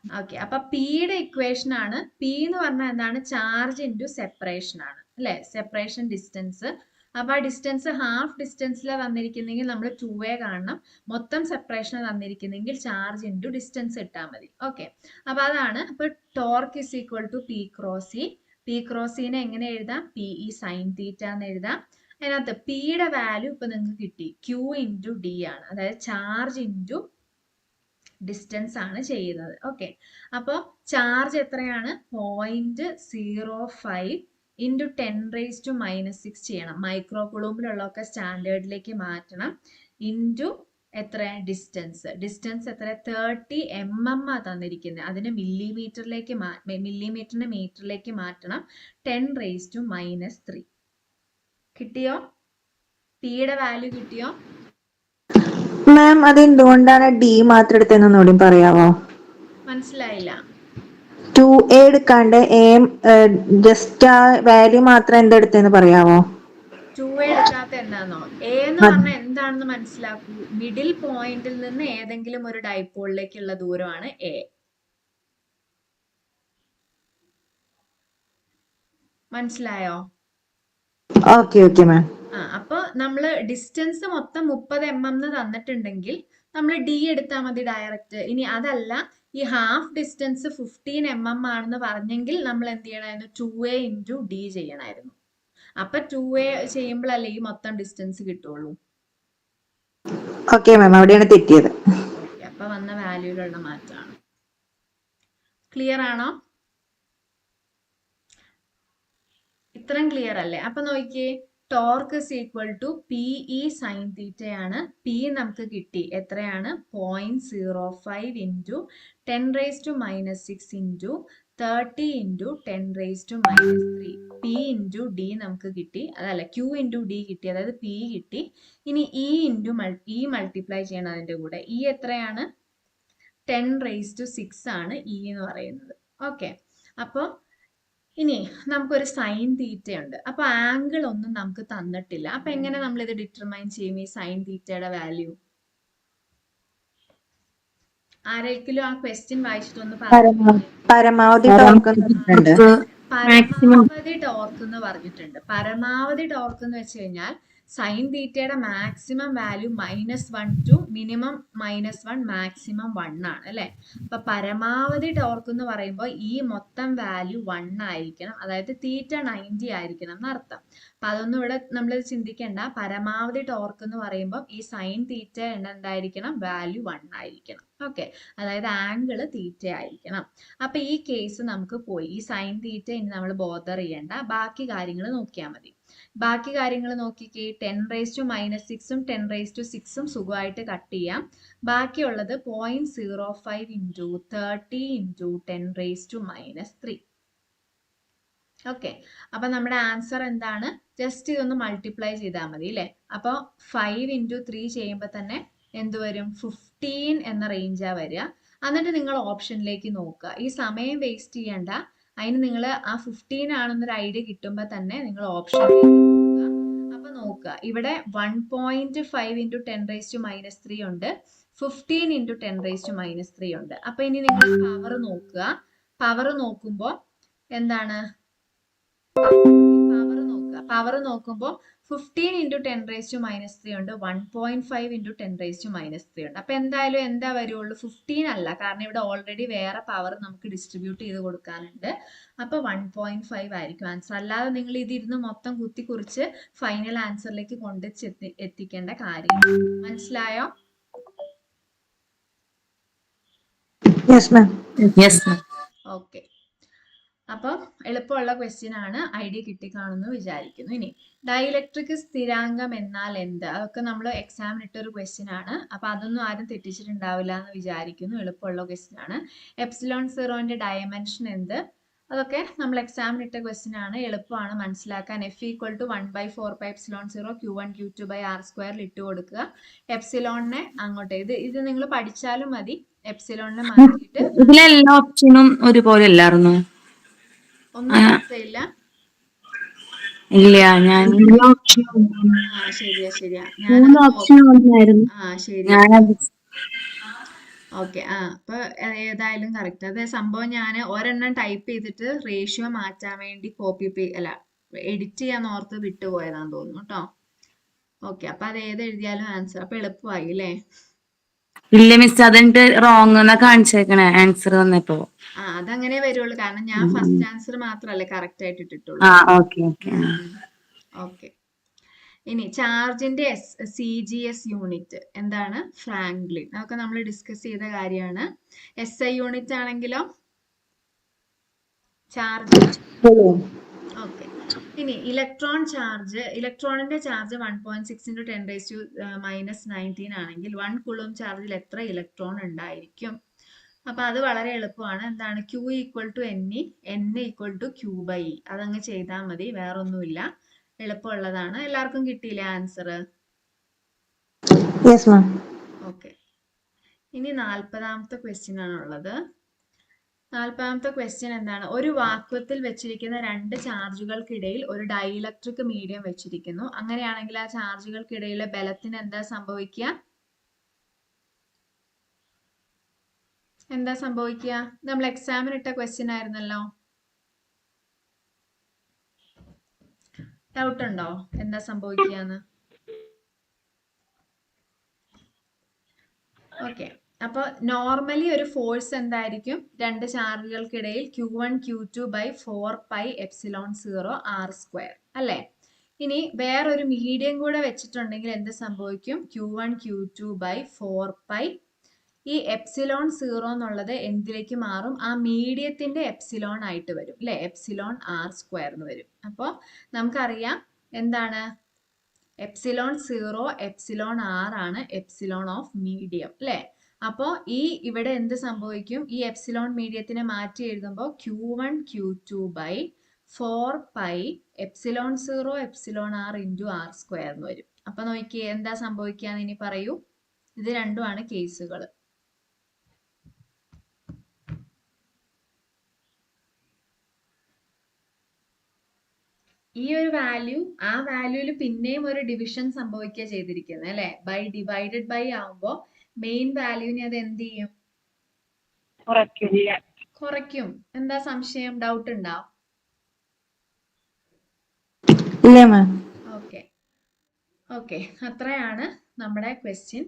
ഓക്കെ, അപ്പൊ പിയുടെ ഇക്വേഷൻ ആണ്, പി എന്ന് പറഞ്ഞാൽ എന്താണ്? ചാർജ് ഇൻറ്റു സെപ്പറേഷൻ ആണ് അല്ലെ? സെപ്പറേഷൻ ഡിസ്റ്റൻസ് അപ്പൊ ആ ഡിസ്റ്റൻസ് ഹാഫ് ഡിസ്റ്റൻസിലാണ് തന്നിരിക്കുന്നെങ്കിൽ നമ്മൾ 2a കാണണം. മൊത്തം സെപ്പറേഷൻ തന്നിരിക്കുന്നെങ്കിൽ ചാർജ് ഇൻറ്റു ഡിസ്റ്റൻസ് ഇട്ടാൽ മതി. ഓക്കെ, അപ്പൊ അതാണ്. അപ്പൊ torque is equal to P cross E. P cross ഇനെ എങ്ങനെ എഴുതാം? പി ഇ സൈൻ തീറ്റ എന്ന് എഴുതാം. അതിനകത്ത് പിയുടെ വാല്യൂ ഇപ്പൊ നിങ്ങൾക്ക് കിട്ടി, ക്യൂ ഇൻറ്റു ഡി ആണ്. അതായത് ചാർജ് ഇൻറ്റു ഡിസ്റ്റൻസ് ആണ് ചെയ്യുന്നത്. ഓക്കെ, അപ്പോൾ ചാർജ് എത്രയാണ്? 0.05 ഇൻറ്റു 10⁻⁻6 ചെയ്യണം. മൈക്രോ കുളൂമ്പിലുള്ളതൊക്കെ സ്റ്റാൻഡേർഡിലേക്ക് മാറ്റണം. ഇൻറ്റു എത്ര? ഡിസ്റ്റൻസ്. ഡിസ്റ്റൻസ് എത്ര? 30 mm ആ തന്നിരിക്കുന്നത്. അതിന് മില്ലിമീറ്ററിലേക്ക് മില്ലിമീറ്ററിനെ മീറ്ററിലേക്ക് മാറ്റണം. 10⁻⁻3. കിട്ടിയോ? പിയുടെ വാല്യൂ കിട്ടിയോ? മാം അത് എന്തുകൊണ്ടാണ് ഡി മാത്രം എടുത്തതെന്നൊന്നുകൂടി പറയാവോ? മനസ്സിലായില്ല. 2a എടുക്കാണ്ട് എം ജസ്റ്റ് ആ വാല്യൂ മാത്രം എന്തെടുത്തെന്ന് പറയാവോ? 2a എടുക്കാത്ത എന്താണോ? എ എന്ന് പറഞ്ഞാൽ എന്താണെന്ന് മനസ്സിലാക്കൂ. മിഡിൽ പോയിന്റിൽ നിന്ന് ഏതെങ്കിലും ഒരു ഡൈപോളിലേക്കുള്ള ദൂരമാണ് എ. മനസ്സിലായോ? Okay okay ma'am. അപ്പൊ നമ്മള് ഡിസ്റ്റൻസ് മൊത്തം 30 mm തന്നിട്ടുണ്ടെങ്കിൽ നമ്മൾ ഡി എടുത്താൽ മതി ഡയറക്റ്റ്. ഇനി അതല്ല, ഈ ഹാഫ് ഡിസ്റ്റൻസ് 15 mm ആണെന്ന് പറഞ്ഞെങ്കിൽ നമ്മൾ എന്ത് ചെയ്യണമായിരുന്നു? 2a ഇൻറ്റു ഡി ചെയ്യണമായിരുന്നു. അപ്പൊ 2a ചെയ്യുമ്പോഴല്ലേ ഈ മൊത്തം ഡിസ്റ്റൻസ് കിട്ടുള്ളൂ. ഓക്കെ മാം, അവിടെയാണ് തെറ്റിയത്. ഓക്കെ, അപ്പൊ വന്ന വാല്യൂലുള്ള മാറ്റമാണ്. ക്ലിയർ ആണോ? ഇത്രയും ക്ലിയർ അല്ലേ? അപ്പൊ നോക്കിയേ, torque is equal to P E sine തീറ്റയാണ്. പി നമുക്ക് കിട്ടി, എത്രയാണ്? 0.05 into 10⁻⁻6 into 30 into 10⁻⁻3. P into D നമുക്ക് കിട്ടി, അതല്ല ക്യൂ ഇൻറ്റു ഡി കിട്ടി, അതായത് പി കിട്ടി. ഇനി ഇ ഇൻറ്റു ഇ മൾട്ടിപ്ലൈ ചെയ്യണം അതിന്റെ കൂടെ. ഇ എത്രയാണ്? 10⁻6 ആണ് ഇ എന്ന് പറയുന്നത്. ഓക്കെ, അപ്പോൾ ഇനി നമുക്കൊരു സൈൻ തീറ്റ ഉണ്ട്. അപ്പൊ ആംഗിൾ ഒന്നും നമുക്ക് തന്നിട്ടില്ല. അപ്പൊ എങ്ങനെ നമ്മൾ ഇത് ഡിറ്റർമൈൻ ചെയ്യും, ഈ സൈൻ തീറ്റയുടെ വാല്യൂ? ആരെങ്കിലും ആ ക്വസ്റ്റ്യൻ വായിച്ചിട്ടൊന്ന് പറഞ്ഞു. പരമാവധി ടോർക്ക് പരമാവധി ടോർക്ക് എന്ന് പറഞ്ഞിട്ടുണ്ട്. പരമാവധി ടോർക്ക് എന്ന് വെച്ച് കഴിഞ്ഞാൽ സൈൻ തീറ്റയുടെ maximum value -1 to minimum -1, maximum 1 ആണ് അല്ലെ. അപ്പൊ പരമാവധി ടോർക്ക് എന്ന് പറയുമ്പോൾ ഈ മൊത്തം വാല്യൂ 1 ആയിരിക്കണം, അതായത് തീറ്റ 90 ആയിരിക്കണം എന്നർത്ഥം. അപ്പൊ അതൊന്നും ഇവിടെ നമ്മൾ ചിന്തിക്കേണ്ട. പരമാവധി ടോർക്ക് എന്ന് പറയുമ്പോൾ ഈ സൈൻ തീറ്റ എന്തായിരിക്കണം? വാല്യൂ 1 ആയിരിക്കണം. ഓക്കെ, അതായത് ആംഗിള് തീറ്റ ആയിരിക്കണം. അപ്പൊ ഈ കേസ് നമുക്ക് പോയി. ഈ സൈൻ തീറ്റ ഇനി നമ്മൾ ബോദർ ചെയ്യേണ്ട, ബാക്കി കാര്യങ്ങൾ നോക്കിയാൽ മതി. ബാക്കി കാര്യങ്ങൾ നോക്കിക്കേ. 10⁻⁻6ഉം 10⁻6ഉം സുഖമായിട്ട് കട്ട് ചെയ്യാം. ബാക്കിയുള്ളത് 0.05 ഇൻറ്റു 30 ഇൻറ്റു 10⁻⁻3. ഓക്കെ, അപ്പൊ നമ്മുടെ ആൻസർ എന്താണ്? ജസ്റ്റ് ഇതൊന്ന് മൾട്ടിപ്ലൈ ചെയ്താൽ മതി അല്ലെ. അപ്പൊ 5 ഇൻറ്റു 3 ചെയ്യുമ്പോൾ തന്നെ എന്ത് വരും? 15 എന്ന റേഞ്ചാ വരിക. എന്നിട്ട് നിങ്ങൾ ഓപ്ഷനിലേക്ക് നോക്കുക. ഈ സമയം വേസ്റ്റ് ചെയ്യണ്ട. അതിന് നിങ്ങൾ ആ 15 ആണെന്നൊരു ഐഡിയ കിട്ടുമ്പോൾ തന്നെ നിങ്ങൾ ഓപ്ഷനിലേക്ക് നോക്കുക. അപ്പൊ നോക്കുക, ഇവിടെ 1.5 ഇൻറ്റു 10⁻⁻3 ഉണ്ട്, 15 ഇൻറ്റു 10⁻⁻3 ഉണ്ട്. അപ്പൊ ഇനി നിങ്ങൾ പവർ നോക്കുക. പവർ നോക്കുമ്പോൾ എന്താണ്? പവർ നോക്കുമ്പോൾ 15 ഇൻറ്റു 10⁻⁻3 ഉണ്ട്, 1.5 ഇൻറ്റു 10⁻⁻3 ഉണ്ട്. അപ്പൊ എന്തായാലും എന്താ വരുള്ളൂ? 15 അല്ല, കാരണം ഇവിടെ ഓൾറെഡി വേറെ പവർ നമുക്ക് ഡിസ്ട്രിബ്യൂട്ട് ചെയ്ത് കൊടുക്കാനുണ്ട്. അപ്പൊ 1.5 ആയിരിക്കും ആൻസർ. അല്ലാതെ നിങ്ങൾ ഇതിരുന്ന് മൊത്തം കുത്തി കുറിച്ച് ഫൈനൽ ആൻസറിലേക്ക് എത്തിക്കേണ്ട കാര്യം. മനസ്സിലായോ? ഓക്കെ, അപ്പം എളുപ്പമുള്ള ക്വസ്റ്റ്യൻ ആണ്. ഐഡിയ കിട്ടിക്കാണുന്നു വിചാരിക്കുന്നു. ഇനി ഡൈഇലക്ട്രിക് സ്ഥിരാങ്കം എന്നാൽ എന്ത്? അതൊക്കെ നമ്മൾ എക്സാമിന് ഇട്ടൊരു ക്വസ്റ്റ്യൻ ആണ്. അപ്പൊ അതൊന്നും ആരും തെറ്റിച്ചിട്ടുണ്ടാവില്ല എന്ന് വിചാരിക്കുന്നു. എളുപ്പമുള്ള ക്വസ്റ്റ്യൻ ആണ്. ε0ന്റെ ഡയമെൻഷൻ എന്ത്? അതൊക്കെ നമ്മൾ എക്സാമിന് ഇട്ട ക്വസ്റ്റ്യൻ ആണ്. എളുപ്പമാണ് മനസ്സിലാക്കാൻ. F = 1/4πε0 Q1 Q2/r² ഇട്ട് കൊടുക്കുക. എപ്സിലോണിനെ അങ്ങോട്ട് ഇത് നിങ്ങൾ പഠിച്ചാലും മതി. എപ്സിലോണിനെ മാറ്റിയിട്ട് ഇതിലെല്ലാ ഓപ്ഷനും ഒരുപോലെ അല്ലായിരുന്നു? ഒന്നും മനസ്സിലായില്ല? ഇല്ല, ഞാൻ ശരിയാ ശരിയാ. ശരിയാ. ഓക്കെ, അപ്പൊ ഏതായാലും കറക്റ്റ്. അത് സംഭവം ഞാൻ ഒരെണ്ണം ടൈപ്പ് ചെയ്തിട്ട് റേഷ്യോ മാറ്റാൻ വേണ്ടി എഡിറ്റ് ചെയ്യാൻ ഓർത്ത് വിട്ടുപോയതാന്ന് തോന്നുന്നു കേട്ടോ. ഓക്കെ, അപ്പൊ അത് ഏത് എഴുതിയാലും ആൻസർ. അപ്പൊ എളുപ്പമായി അല്ലേ? ഇല്ല മിസ്, അതെനിക്ക് റോങ് എന്നാ കാണിച്ചേക്കണേ ആൻസർ വന്നപ്പോ. അതങ്ങനെ വരുള്ളൂ, കാരണം ഞാൻ ഫസ്റ്റ് ആൻസർ മാത്രല്ലേ കറക്റ്റ് ആയിട്ട് ഇട്ടിട്ടുള്ളൂ. Okay okay. ഓക്കെ, ഇനി ചാർജിന്റെ CGS യൂണിറ്റ് എന്താണ്? ഫ്രാങ്ക്ലിൻ. അതൊക്കെ നമ്മൾ ഡിസ്കസ് ചെയ്ത കാര്യമാണ്. SI യൂണിറ്റ് ആണെങ്കിലോ ചാർജ്. ഓക്കെ, ഇനി ഇലക്ട്രോണിന്റെ ചാർജ് 1.6 × 10⁻⁻19 ആണെങ്കിൽ 1 കുളം ചാർജിൽ എത്ര ഇലക്ട്രോൺ ഉണ്ടായിരിക്കും? അപ്പൊ അത് വളരെ എളുപ്പമാണ്. എന്താണ്? Q = Ne, N = Q/E. അതങ്ങ് ചെയ്താൽ മതി, വേറൊന്നുമില്ല. എളുപ്പമുള്ളതാണ്. എല്ലാവർക്കും കിട്ടിയില്ലേ ആൻസർ? Yes ma'am. ഓക്കെ, ഇനി 40ാമത്തെ ക്വസ്റ്റ്യൻ ആണുള്ളത്. 40ാമത്തെ ക്വസ്റ്റ്യൻ എന്താണ്? ഒരു വാക്വത്തിൽ വെച്ചിരിക്കുന്ന രണ്ട് ചാർജുകൾക്കിടയിൽ ഒരു ഡൈഇലക്ട്രിക് മീഡിയം വെച്ചിരിക്കുന്നു. അങ്ങനെയാണെങ്കിൽ ആ ചാർജുകൾക്കിടയിലെ ബലത്തിന് എന്താ സംഭവിക്കുക? നമ്മൾ എക്സാമിന് ഇട്ട ക്വസ്റ്റ്യൻ ആയിരുന്നല്ലോ. ഡൗട്ട് ഉണ്ടോ എന്താ സംഭവിക്കാന്ന്? ഓക്കെ, അപ്പൊ നോർമലി ഒരു ഫോഴ്സ് എന്തായിരിക്കും? രണ്ട് ചാർജുകൾക്കിടയിൽ Q1 Q2/4πε0 r², അല്ലെ? ഇനി വേറൊരു മീഡിയം കൂടെ വെച്ചിട്ടുണ്ടെങ്കിൽ എന്ത് സംഭവിക്കും? Q1 Q2/4π. ഈ ε0 എന്നുള്ളത് എന്തിലേക്ക് മാറും? ആ മീഡിയത്തിന്റെ എപ്സിലോൺ ആയിട്ട് വരും, അല്ലെ? εr² എന്ന് വരും. അപ്പൊ നമുക്കറിയാം എന്താണ്? ε0 εr ആണ് എപ്സിലോൺ ഓഫ് മീഡിയം, അല്ലെ? അപ്പോ ഇവിടെ എന്ത് സംഭവിക്കും? ഈ എപ്സിലോൺ മീഡിയത്തിനെ മാറ്റി എഴുതുമ്പോൾ Q1 Q2/4π ε0 εr × r² എന്ന് വരും. അപ്പൊ നോക്കിയേ എന്താ സംഭവിക്കാന്ന് ഇനി പറയൂ. ഇത് രണ്ടുമാണ് കേസുകൾ. ഈ ഒരു വാല്യൂ ആ വാല്യൂല് പിന്നെയും ഒരു ഡിവിഷൻ സംഭവിക്കുക ചെയ്തിരിക്കുന്നത്, അല്ലെ? ഡിവൈഡഡ് ബൈ ആവുമ്പോ മെയിൻ വാല്യൂവിനെ അത് എന്ത് ചെയ്യും? കുറയ്ക്കും. എന്താ സംശയം? ഡൗട്ട് ഉണ്ടോ? ഓക്കെ, അത്രയാണ് നമ്മുടെ ക്വസ്റ്റ്യൻ.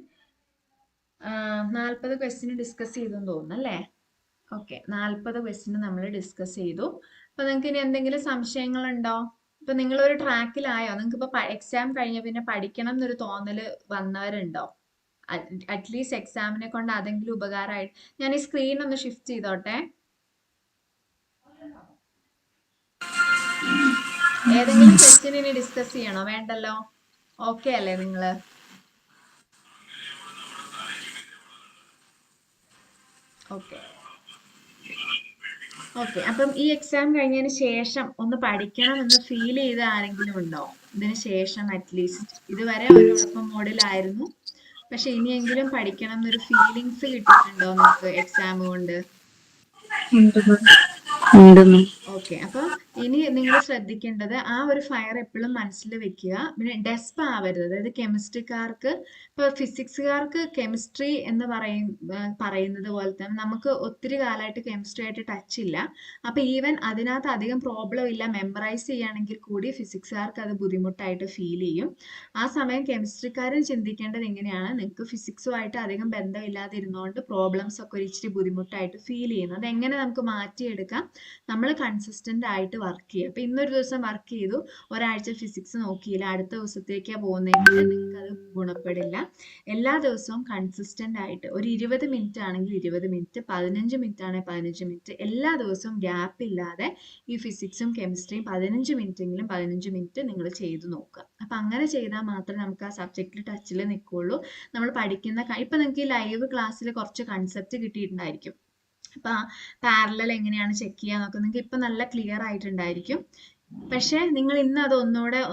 40 ക്വസ്റ്റ്യൻ ഡിസ്കസ് ചെയ്തെന്ന് തോന്നുന്നു, അല്ലേ? ഓക്കെ, 40 ക്വസ്റ്റ്യൻ നമ്മൾ ഡിസ്കസ് ചെയ്തു. അപ്പൊ നിങ്ങൾക്ക് ഇനി എന്തെങ്കിലും സംശയങ്ങളുണ്ടോ? ഇപ്പൊ നിങ്ങളൊരു ട്രാക്കിലായോ? നിങ്ങൾക്ക് ഇപ്പൊ എക്സാം കഴിഞ്ഞ പിന്നെ പഠിക്കണം എന്നൊരു തോന്നല് വന്നവരുണ്ടോ? അറ്റ്ലീസ്റ്റ് എക്സാമിനെ കൊണ്ട് അതെങ്കിലും ഉപകാരമായിട്ട്. ഞാൻ ഈ സ്ക്രീൻ ഒന്ന് ഷിഫ്റ്റ് ചെയ്തോട്ടെ. ഏതെങ്കിലും ക്വസ്റ്റ്യൻ ഇനി ഡിസ്കസ് ചെയ്യണോ? വേണ്ടല്ലോ. ഓക്കെ അല്ലേ നിങ്ങള്? ഓക്കെ, അപ്പം ഈ എക്സാം കഴിഞ്ഞതിന് ശേഷം ഒന്ന് പഠിക്കണം എന്ന് ഫീൽ ചെയ്ത ആരെങ്കിലും ഉണ്ടോ? ഇതിന് ശേഷം അറ്റ്ലീസ്റ്റ് ഇതുവരെ ഒരു ഉഴപ്പം മോഡിലായിരുന്നു, പക്ഷെ ഇനിയെങ്കിലും പഠിക്കണം എന്നൊരു ഫീലിങ്സ് കിട്ടിയിട്ടുണ്ടോ നിങ്ങൾക്ക് എക്സാം കൊണ്ട്? ഓക്കെ, അപ്പൊ ഇനി നിങ്ങൾ ശ്രദ്ധിക്കേണ്ടത് ആ ഒരു ഫയർ എപ്പോഴും മനസ്സിൽ വെക്കുക. പിന്നെ ഡെസ്പ് ആവരുത്. അതായത് കെമിസ്ട്രിക്കാർക്ക്, ഇപ്പൊ ഫിസിക്സുകാർക്ക് കെമിസ്ട്രി എന്ന് പറയുന്നത് പോലെ തന്നെ നമുക്ക് ഒത്തിരി കാലമായിട്ട് കെമിസ്ട്രി ആയിട്ട് ടച്ച് ഇല്ല. അപ്പൊ ഈവൻ അതിനകത്ത് അധികം പ്രോബ്ലം ഇല്ല, മെമ്മറൈസ് ചെയ്യുകയാണെങ്കിൽ കൂടി ഫിസിക്സുകാർക്ക് അത് ബുദ്ധിമുട്ടായിട്ട് ഫീൽ ചെയ്യും. ആ സമയം കെമിസ്ട്രിക്കാരൻ ചിന്തിക്കേണ്ടത് എങ്ങനെയാണ്? നിങ്ങൾക്ക് ഫിസിക്സുമായിട്ട് അധികം ബന്ധമില്ലാതെ ഇരുന്നുകൊണ്ട് പ്രോബ്ലംസ് ഒക്കെ ഒരു ഇച്ചിരി ബുദ്ധിമുട്ടായിട്ട് ഫീൽ ചെയ്യുന്നത്, അത് എങ്ങനെ നമുക്ക് മാറ്റിയെടുക്കാം? നമ്മൾ കൺസിസ്റ്റന്റ് ആയിട്ട് വർക്ക് ചെയ്യുക. അപ്പൊ ഇന്നൊരു ദിവസം വർക്ക് ചെയ്തു, ഒരാഴ്ച ഫിസിക്സ് നോക്കിയില്ല, അടുത്ത ദിവസത്തേക്കാ പോകുന്നതെങ്കിൽ നിങ്ങൾക്ക് അത് ഗുണപ്പെടില്ല. എല്ലാ ദിവസവും കൺസിസ്റ്റന്റ് ആയിട്ട് ഒരു 20 മിനിറ്റ് ആണെങ്കിൽ 20 മിനിറ്റ്, 15 മിനിറ്റ് ആണെങ്കിൽ 15 മിനിറ്റ്, എല്ലാ ദിവസവും ഗ്യാപ്പ് ഇല്ലാതെ ഈ ഫിസിക്സും കെമിസ്ട്രിയും 15 മിനിറ്റ് എങ്കിലും 15 മിനിറ്റ് നിങ്ങൾ ചെയ്തു നോക്കുക. അപ്പൊ അങ്ങനെ ചെയ്താൽ മാത്രമേ നമുക്ക് ആ സബ്ജക്റ്റിൽ ടച്ചിൽ നിൽക്കുള്ളൂ. നമ്മൾ പഠിക്കുന്ന ഇപ്പൊ നിങ്ങൾക്ക് ഈ ലൈവ് ക്ലാസ്സിൽ കുറച്ച് കൺസെപ്റ്റ് കിട്ടിയിട്ടുണ്ടായിരിക്കും. അപ്പൊ പാരലൽ എങ്ങനെയാണ് ചെക്ക് ചെയ്യാന്നൊക്കെ നിങ്ങൾക്ക് ഇപ്പൊ നല്ല ക്ലിയർ ആയിട്ടുണ്ടായിരിക്കും. പക്ഷെ നിങ്ങൾ ഇന്ന് അത്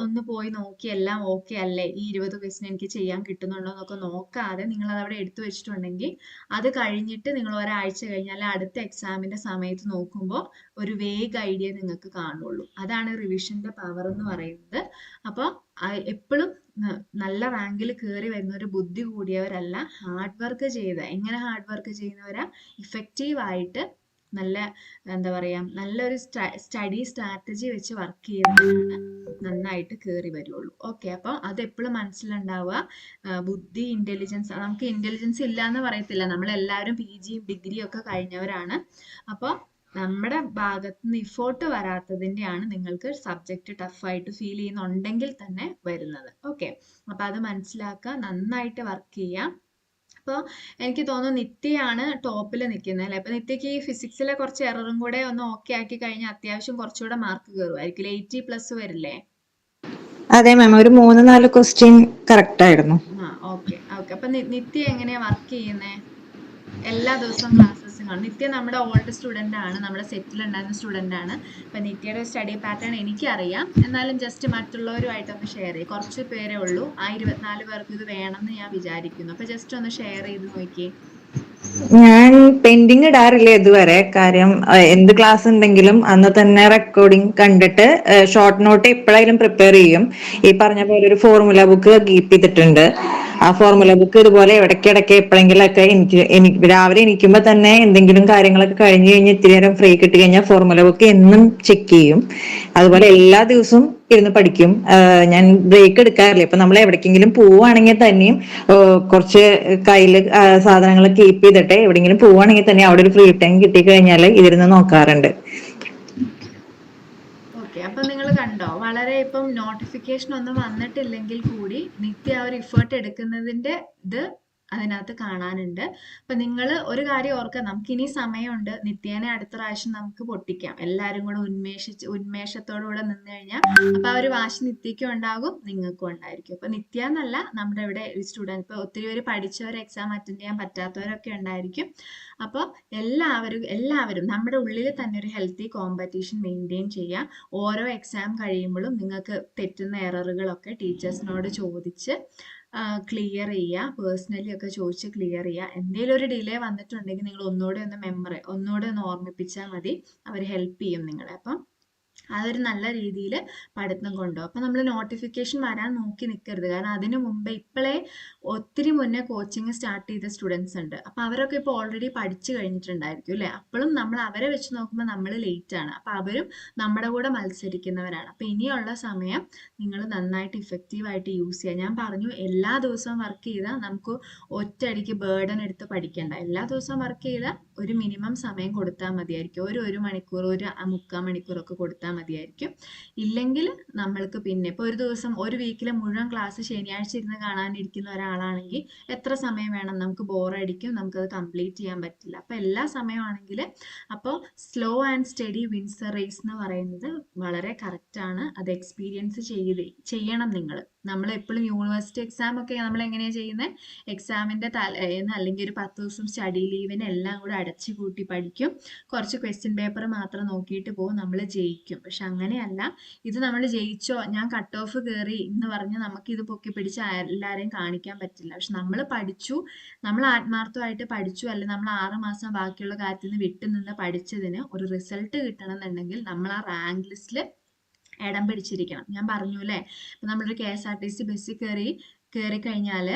ഒന്ന് പോയി നോക്കി എല്ലാം ഓക്കെ അല്ലേ, ഈ 20 ക്വസ്റ്റ്യൻ എനിക്ക് ചെയ്യാൻ കിട്ടുന്നുണ്ടോ എന്നൊക്കെ നോക്കാതെ നിങ്ങൾ അത് അവിടെ എടുത്തു വെച്ചിട്ടുണ്ടെങ്കിൽ അത് കഴിഞ്ഞിട്ട് നിങ്ങൾ ഒരാഴ്ച കഴിഞ്ഞാൽ അടുത്ത എക്സാമിന്റെ സമയത്ത് നോക്കുമ്പോൾ ഒരു വേഗ് ഐഡിയ നിങ്ങൾക്ക് കാണുള്ളൂ. അതാണ് റിവിഷന്റെ പവർ എന്ന് പറയുന്നത്. അപ്പോൾ എപ്പോഴും നല്ല റാങ്കിൽ കയറി വരുന്ന ഒരു ബുദ്ധി കൂടിയവരല്ല, ഹാർഡ് വർക്ക് ചെയ്ത്. എങ്ങനെ ഹാർഡ് വർക്ക് ചെയ്യുന്നവരാ? ഇഫക്റ്റീവ് ആയിട്ട് നല്ല എന്താ പറയാ നല്ലൊരു സ്റ്റഡി സ്ട്രാറ്റജി വെച്ച് വർക്ക് ചെയ്യുന്നവരാണ് നന്നായിട്ട് കയറി വരുള്ളൂ. ഓക്കെ, അപ്പോൾ അത് എപ്പോഴും മനസ്സിലുണ്ടാവുക. ബുദ്ധി, ഇന്റലിജൻസ്, നമുക്ക് ഇന്റലിജൻസ് ഇല്ല എന്ന് പറയത്തില്ല, നമ്മളെല്ലാവരും PGയും ഡിഗ്രിയും ഒക്കെ കഴിഞ്ഞവരാണ്. അപ്പോൾ നമ്മുടെ ഭാഗത്ത് നിന്ന് ഇഫോർട്ട് വരാത്തതിൻ്റെയാണ് നിങ്ങൾക്ക് സബ്ജക്റ്റ് ടഫായിട്ട് ഫീൽ ചെയ്യുന്നുണ്ടെങ്കിൽ തന്നെ വരുന്നത്. ഓക്കെ, അപ്പോൾ അത് മനസ്സിലാക്കുക, നന്നായിട്ട് വർക്ക് ചെയ്യാം. അപ്പോൾ എനിക്ക് തോന്നുന്നു നിത്യയാണ് ടോപ്പിൽ നിൽക്കുന്നത് അല്ലേ? അപ്പോൾ നിത്യക്ക് ഈ ഫിസിക്സിലെ കുറച്ച് എററും കൂടെ ഒന്ന് ഓക്കെ ആക്കി കഴിഞ്ഞാൽ അത്യാവശ്യം കുറച്ചുകൂടെ മാർക്ക് കയറുമായിരിക്കും. 80+ വരില്ലേ? അതെ മാം, ഒരു 3-4 ക്വസ്റ്റ്യൻ കറക്റ്റ് ആയിരുന്നു. Okay okay. അപ്പൊ നിത്യ എങ്ങനെയാ വർക്ക് ചെയ്യുന്നേ? എല്ലാ ദിവസവും ക്ലാസ്സസും കാണും. നിത്യ നമ്മുടെ ഓൾഡ് സ്റ്റുഡന്റ് ആണ്, നമ്മുടെ സെറ്റിൽ ഉണ്ടായിരുന്ന സ്റ്റുഡന്റ് ആണ്. അപ്പൊ നിത്യയുടെ സ്റ്റഡി പാറ്റേൺ എനിക്കറിയാം, എന്നാലും ജസ്റ്റ് മറ്റുള്ളവരുമായിട്ടൊന്ന് ഷെയർ ചെയ്യും. കുറച്ച് പേരേ ഉള്ളൂ, 24 പേർക്ക് ഇത് വേണമെന്ന് ഞാൻ വിചാരിക്കുന്നു. അപ്പൊ ജസ്റ്റ് ഒന്ന് ഷെയർ ചെയ്ത് നോക്കിയേ. ഞാൻ പെൻഡിങ് ഇടാറില്ല ഇതുവരെ. കാര്യം എന്ത് ക്ലാസ് ഉണ്ടെങ്കിലും അന്ന് തന്നെ റെക്കോർഡിംഗ് കണ്ടിട്ട് ഷോർട്ട് നോട്ട് എപ്പോഴായാലും പ്രിപ്പയർ ചെയ്യും. ഈ പറഞ്ഞ പോലെ ഒരു ഫോർമുല ബുക്ക് കീപ്പ് ചെയ്തിട്ടുണ്ട്. ആ ഫോർമുല ബുക്ക് ഇതുപോലെ ഇടയ്ക്കിടയ്ക്ക് എപ്പോഴെങ്കിലും ഒക്കെ എനിക്ക് രാവിലെ എണീക്കുമ്പോ തന്നെ എന്തെങ്കിലും കാര്യങ്ങളൊക്കെ കഴിഞ്ഞ് കഴിഞ്ഞ് ഇത്തിരി നേരം ഫ്രീ കിട്ടി കഴിഞ്ഞാൽ ഫോർമുല ബുക്ക് എന്നും ചെക്ക് ചെയ്യും. അതുപോലെ എല്ലാ ദിവസവും ഇരുന്ന് പഠിക്കും. ഞാൻ ബ്രേക്ക് എടുക്കാറില്ല. ഇപ്പൊ നമ്മൾ എവിടേക്കെങ്കിലും പോവുകയാണെങ്കിൽ തന്നെയും കുറച്ച് കയ്യിൽ സാധനങ്ങൾ കീപ്പ് ചെയ്തിട്ട് എവിടെയെങ്കിലും പോവുകയാണെങ്കിൽ തന്നെ അവിടെ ഒരു ഫ്രീ ടൈം കിട്ടിക്കഴിഞ്ഞാൽ ഇതിരുന്ന് നോക്കാറുണ്ട്. ഓക്കെ, അപ്പൊ നിങ്ങൾ കണ്ടോ, വളരെ ഇപ്പം നോട്ടിഫിക്കേഷൻ ഒന്നും വന്നിട്ടില്ലെങ്കിൽ കൂടി നിത്യ ആ ഒരു ഇഫേർട്ട് എടുക്കുന്നതിന്റെ ഇത് അതിനകത്ത് കാണാനുണ്ട്. അപ്പൊ നിങ്ങൾ ഒരു കാര്യം ഓർക്കുക, നമുക്ക് ഇനി സമയമുണ്ട്. നിത്യേനെ അടുത്ത പ്രാവശ്യം നമുക്ക് പൊട്ടിക്കാം, എല്ലാരും കൂടെ ഉന്മേഷത്തോടുകൂടെ നിന്ന് കഴിഞ്ഞാൽ. അപ്പൊ ആ ഒരു വാശി നിത്യക്കും ഉണ്ടാകും, നിങ്ങൾക്കും ഉണ്ടായിരിക്കും. അപ്പൊ നിത്യ എന്നല്ല, നമ്മുടെ ഇവിടെ സ്റ്റുഡൻറ്, ഇപ്പൊ ഒത്തിരി പേര് പഠിച്ചവർ എക്സാം അറ്റൻഡ് ചെയ്യാൻ പറ്റാത്തവരൊക്കെ ഉണ്ടായിരിക്കും. അപ്പോൾ എല്ലാവരും നമ്മുടെ ഉള്ളിൽ തന്നെ ഒരു ഹെൽത്തി കോമ്പറ്റീഷൻ മെയിൻറ്റെയിൻ ചെയ്യുക. ഓരോ എക്സാം കഴിയുമ്പോഴും നിങ്ങൾക്ക് തെറ്റുന്ന എററുകളൊക്കെ ടീച്ചേഴ്സിനോട് ചോദിച്ച് ക്ലിയർ ചെയ്യുക. പേഴ്സണലി ഒക്കെ ചോദിച്ച് ക്ലിയർ ചെയ്യുക. എന്തെങ്കിലും ഒരു ഡിലേ വന്നിട്ടുണ്ടെങ്കിൽ നിങ്ങൾ ഒന്നുകൂടെ ഒന്ന് ഓർമ്മിപ്പിച്ചാൽ മതി, അവർ ഹെൽപ്പ് ചെയ്യും നിങ്ങളെ. അപ്പം അതൊരു നല്ല രീതിയിൽ പഠിത്തം കൊണ്ടുപോകും. അപ്പം നമ്മൾ നോട്ടിഫിക്കേഷൻ വരാൻ നോക്കി നിൽക്കരുത്. കാരണം അതിനു മുമ്പേ ഇപ്പോഴേ ഒത്തിരി മുന്നേ കോച്ചിങ് സ്റ്റാർട്ട് ചെയ്ത സ്റ്റുഡൻസ് ഉണ്ട്. അപ്പം അവരൊക്കെ ഇപ്പോൾ ഓൾറെഡി പഠിച്ചു കഴിഞ്ഞിട്ടുണ്ടായിരിക്കും അല്ലേ? അപ്പോഴും നമ്മൾ അവരെ വെച്ച് നോക്കുമ്പോൾ നമ്മൾ ലേറ്റ് ആണ്. അപ്പം അവരും നമ്മുടെ കൂടെ മത്സരിക്കുന്നവരാണ്. അപ്പം ഇനിയുള്ള സമയം നിങ്ങൾ നന്നായിട്ട് ഇഫക്റ്റീവായിട്ട് യൂസ് ചെയ്യുക. ഞാൻ പറഞ്ഞു, എല്ലാ ദിവസവും വർക്ക് ചെയ്താൽ നമുക്ക് ഒറ്റയടിക്ക് ബേർഡൻ എടുത്ത് പഠിക്കേണ്ട. എല്ലാ ദിവസവും വർക്ക് ചെയ്താൽ ഒരു മിനിമം സമയം കൊടുത്താൽ മതിയായിരിക്കും. ഒരു മണിക്കൂർ, 1/4 മണിക്കൂറൊക്കെ കൊടുത്താൽ മതിയായിരിക്കും. ഇല്ലെങ്കിൽ നമ്മൾക്ക് പിന്നെ ഇപ്പോൾ ഒരു ദിവസം, ഒരു വീക്കിലെ മുഴുവൻ ക്ലാസ് ശനിയാഴ്ച ഇരുന്ന് കാണാനിരിക്കുന്ന ഒരാളാണെങ്കിൽ എത്ര സമയം വേണം? നമുക്ക് ബോറടിക്കും, നമുക്കത് കംപ്ലീറ്റ് ചെയ്യാൻ പറ്റില്ല. അപ്പോൾ എല്ലാ സമയമാണെങ്കിൽ, അപ്പോൾ slow and steady wins a race എന്ന് പറയുന്നത് വളരെ കറക്റ്റാണ്. അത് എക്സ്പീരിയൻസ് ചെയ്യണം നിങ്ങൾ. നമ്മൾ എപ്പോഴും യൂണിവേഴ്സിറ്റി എക്സാം ഒക്കെ നമ്മൾ എങ്ങനെയാണ് ചെയ്യുന്നത്? എക്സാമിൻ്റെ തലേന്ന് അല്ലെങ്കിൽ ഒരു 10 ദിവസം സ്റ്റഡി ലീവിന് എല്ലാം കൂടെ അടച്ചു കൂട്ടി പഠിക്കും. കുറച്ച് ക്വസ്റ്റ്യൻ പേപ്പർ മാത്രം നോക്കിയിട്ട് പോകും, നമ്മൾ ജയിക്കും. പക്ഷെ അങ്ങനെയല്ല. ഇത് നമ്മൾ ജയിച്ചോ, ഞാൻ കട്ട് ഓഫ് കയറി എന്ന് പറഞ്ഞ് നമുക്കിത് പൊക്കി പിടിച്ച് എല്ലാവരെയും കാണിക്കാൻ പറ്റില്ല. പക്ഷെ നമ്മൾ പഠിച്ചു, നമ്മൾ ആത്മാർത്ഥമായിട്ട് പഠിച്ചു, അല്ലെങ്കിൽ നമ്മൾ 6 മാസം ബാക്കിയുള്ള കാര്യത്തിൽ നിന്ന് വിട്ടുനിന്ന് പഠിച്ചതിന് ഒരു റിസൾട്ട് കിട്ടണമെന്നുണ്ടെങ്കിൽ നമ്മൾ ആ റാങ്ക് ലിസ്റ്റിൽ ഇടം പിടിച്ചിരിക്കണം. ഞാൻ പറഞ്ഞു അല്ലേ, ഇപ്പം നമ്മളൊരു KSRTC ബസ്സിൽ കയറി കഴിഞ്ഞാൽ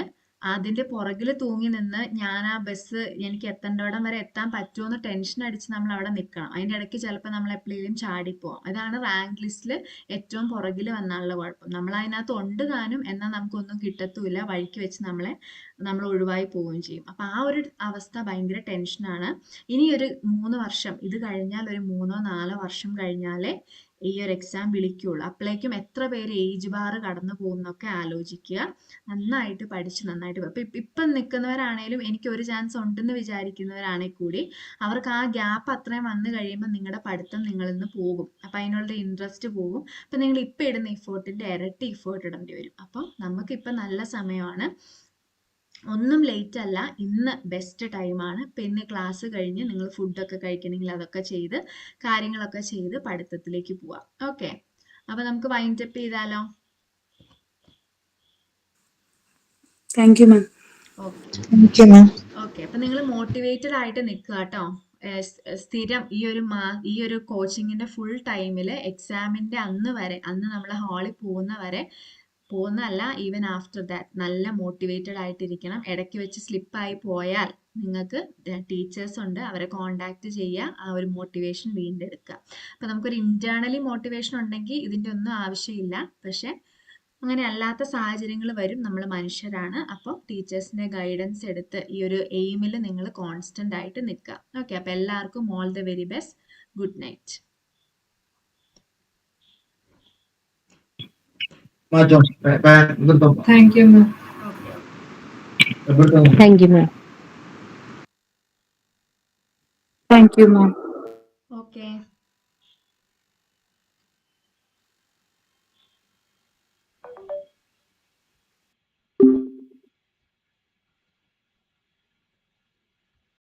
അതിന്റെ പുറകിൽ തൂങ്ങി നിന്ന് ഞാൻ ആ ബസ് എനിക്ക് എത്തേണ്ടവിടം വരെ എത്താൻ പറ്റുമെന്ന് ടെൻഷൻ അടിച്ച് നമ്മൾ അവിടെ നിൽക്കണം. അതിൻ്റെ ഇടയ്ക്ക് ചിലപ്പോൾ നമ്മൾ എപ്പോഴേലും ചാടിപ്പോവാം. അതാണ് റാങ്ക് ലിസ്റ്റിൽ ഏറ്റവും പുറകിൽ വന്നാലുള്ള കുഴപ്പം. നമ്മൾ അതിനകത്ത് ഉണ്ട് താനും, എന്നാൽ നമുക്കൊന്നും കിട്ടത്തുമില്ല, വഴിക്ക് വെച്ച് നമ്മൾ ഒഴിവായി പോവുകയും ചെയ്യും. അപ്പം ആ ഒരു അവസ്ഥ ഭയങ്കര ടെൻഷനാണ്. ഇനി ഒരു 3 വർഷം, ഇത് കഴിഞ്ഞാൽ ഒരു 3-4 വർഷം കഴിഞ്ഞാലേ ഈ ഒരു എക്സാം വിളിക്കുള്ളൂ. അപ്പോഴേക്കും എത്ര പേര് ഏജ് ബാർ കടന്നു പോകുന്നൊക്കെ ആലോചിക്കുക. നന്നായിട്ട് പഠിച്ച് നന്നായിട്ട് ഇപ്പം നിൽക്കുന്നവരാണേലും എനിക്ക് ഒരു ചാൻസ് ഉണ്ടെന്ന് വിചാരിക്കുന്നവരാണെങ്കിൽ കൂടി അവർക്ക് ആ ഗ്യാപ്പ് അത്രയും വന്നു കഴിയുമ്പോൾ നിങ്ങളുടെ പഠിത്തം നിങ്ങളിൽ നിന്ന് പോകും. അപ്പം അതിനുള്ള ഇൻട്രസ്റ്റ് പോകും. അപ്പം നിങ്ങൾ ഇപ്പം ഇടുന്ന ഇഫോർട്ടിൻ്റെ ഇരട്ടി ഇഫോർട്ട് ഇടേണ്ടി വരും. അപ്പം നമുക്കിപ്പം നല്ല സമയമാണ്, ഒന്നും ലേറ്റ് അല്ല. ഇന്ന് ബെസ്റ്റ് ടൈമാണ്. പിന്നെ ക്ലാസ് കഴിഞ്ഞ് നിങ്ങൾ ഫുഡൊക്കെ കഴിക്കണമെങ്കിൽ അതൊക്കെ ചെയ്ത് കാര്യങ്ങളൊക്കെ ചെയ്ത് പഠിത്തത്തിലേക്ക് പോവാം. ഓക്കെ, അപ്പൊ നമുക്ക് വൈൻഡ് അപ്പ് ചെയ്താലോ? Thank you ma'am. ഓക്കെ, അപ്പൊ നിങ്ങൾ മോട്ടിവേറ്റഡ് ആയിട്ട് നിൽക്കുക കേട്ടോ. സ്ഥിരം ഈ ഒരു കോച്ചിങ്ങിന്റെ ഫുൾ ടൈമില് എക്സാമിന്റെ അന്ന് നമ്മൾ ഹാളിൽ പോകുന്നതല്ല, ഈവൻ ആഫ്റ്റർ ദാറ്റ് നല്ല മോട്ടിവേറ്റഡ് ആയിട്ടിരിക്കണം. ഇടയ്ക്ക് വെച്ച് സ്ലിപ്പായി പോയാൽ നിങ്ങൾക്ക് ടീച്ചേഴ്സ് ഉണ്ട്, അവരെ കോണ്ടാക്ട് ചെയ്യുക, ആ ഒരു മോട്ടിവേഷൻ വീണ്ടെടുക്കുക. അപ്പം നമുക്കൊരു ഇന്റേണലി മോട്ടിവേഷൻ ഉണ്ടെങ്കിൽ ഇതിൻ്റെ ഒന്നും ആവശ്യമില്ല. പക്ഷെ അങ്ങനെ അല്ലാത്ത സാഹചര്യങ്ങൾ വരും, നമ്മൾ മനുഷ്യരാണ്. അപ്പോൾ ടീച്ചേഴ്സിന്റെ ഗൈഡൻസ് എടുത്ത് ഈ ഒരു എയിമിൽ നിങ്ങൾ കോൺസ്റ്റന്റ് ആയിട്ട് നിൽക്കുക. ഓക്കെ, അപ്പം എല്ലാവർക്കും all the very best. Good night. Thank you ma'am. Thank you, ma'am. Thank you ma'am. Okay.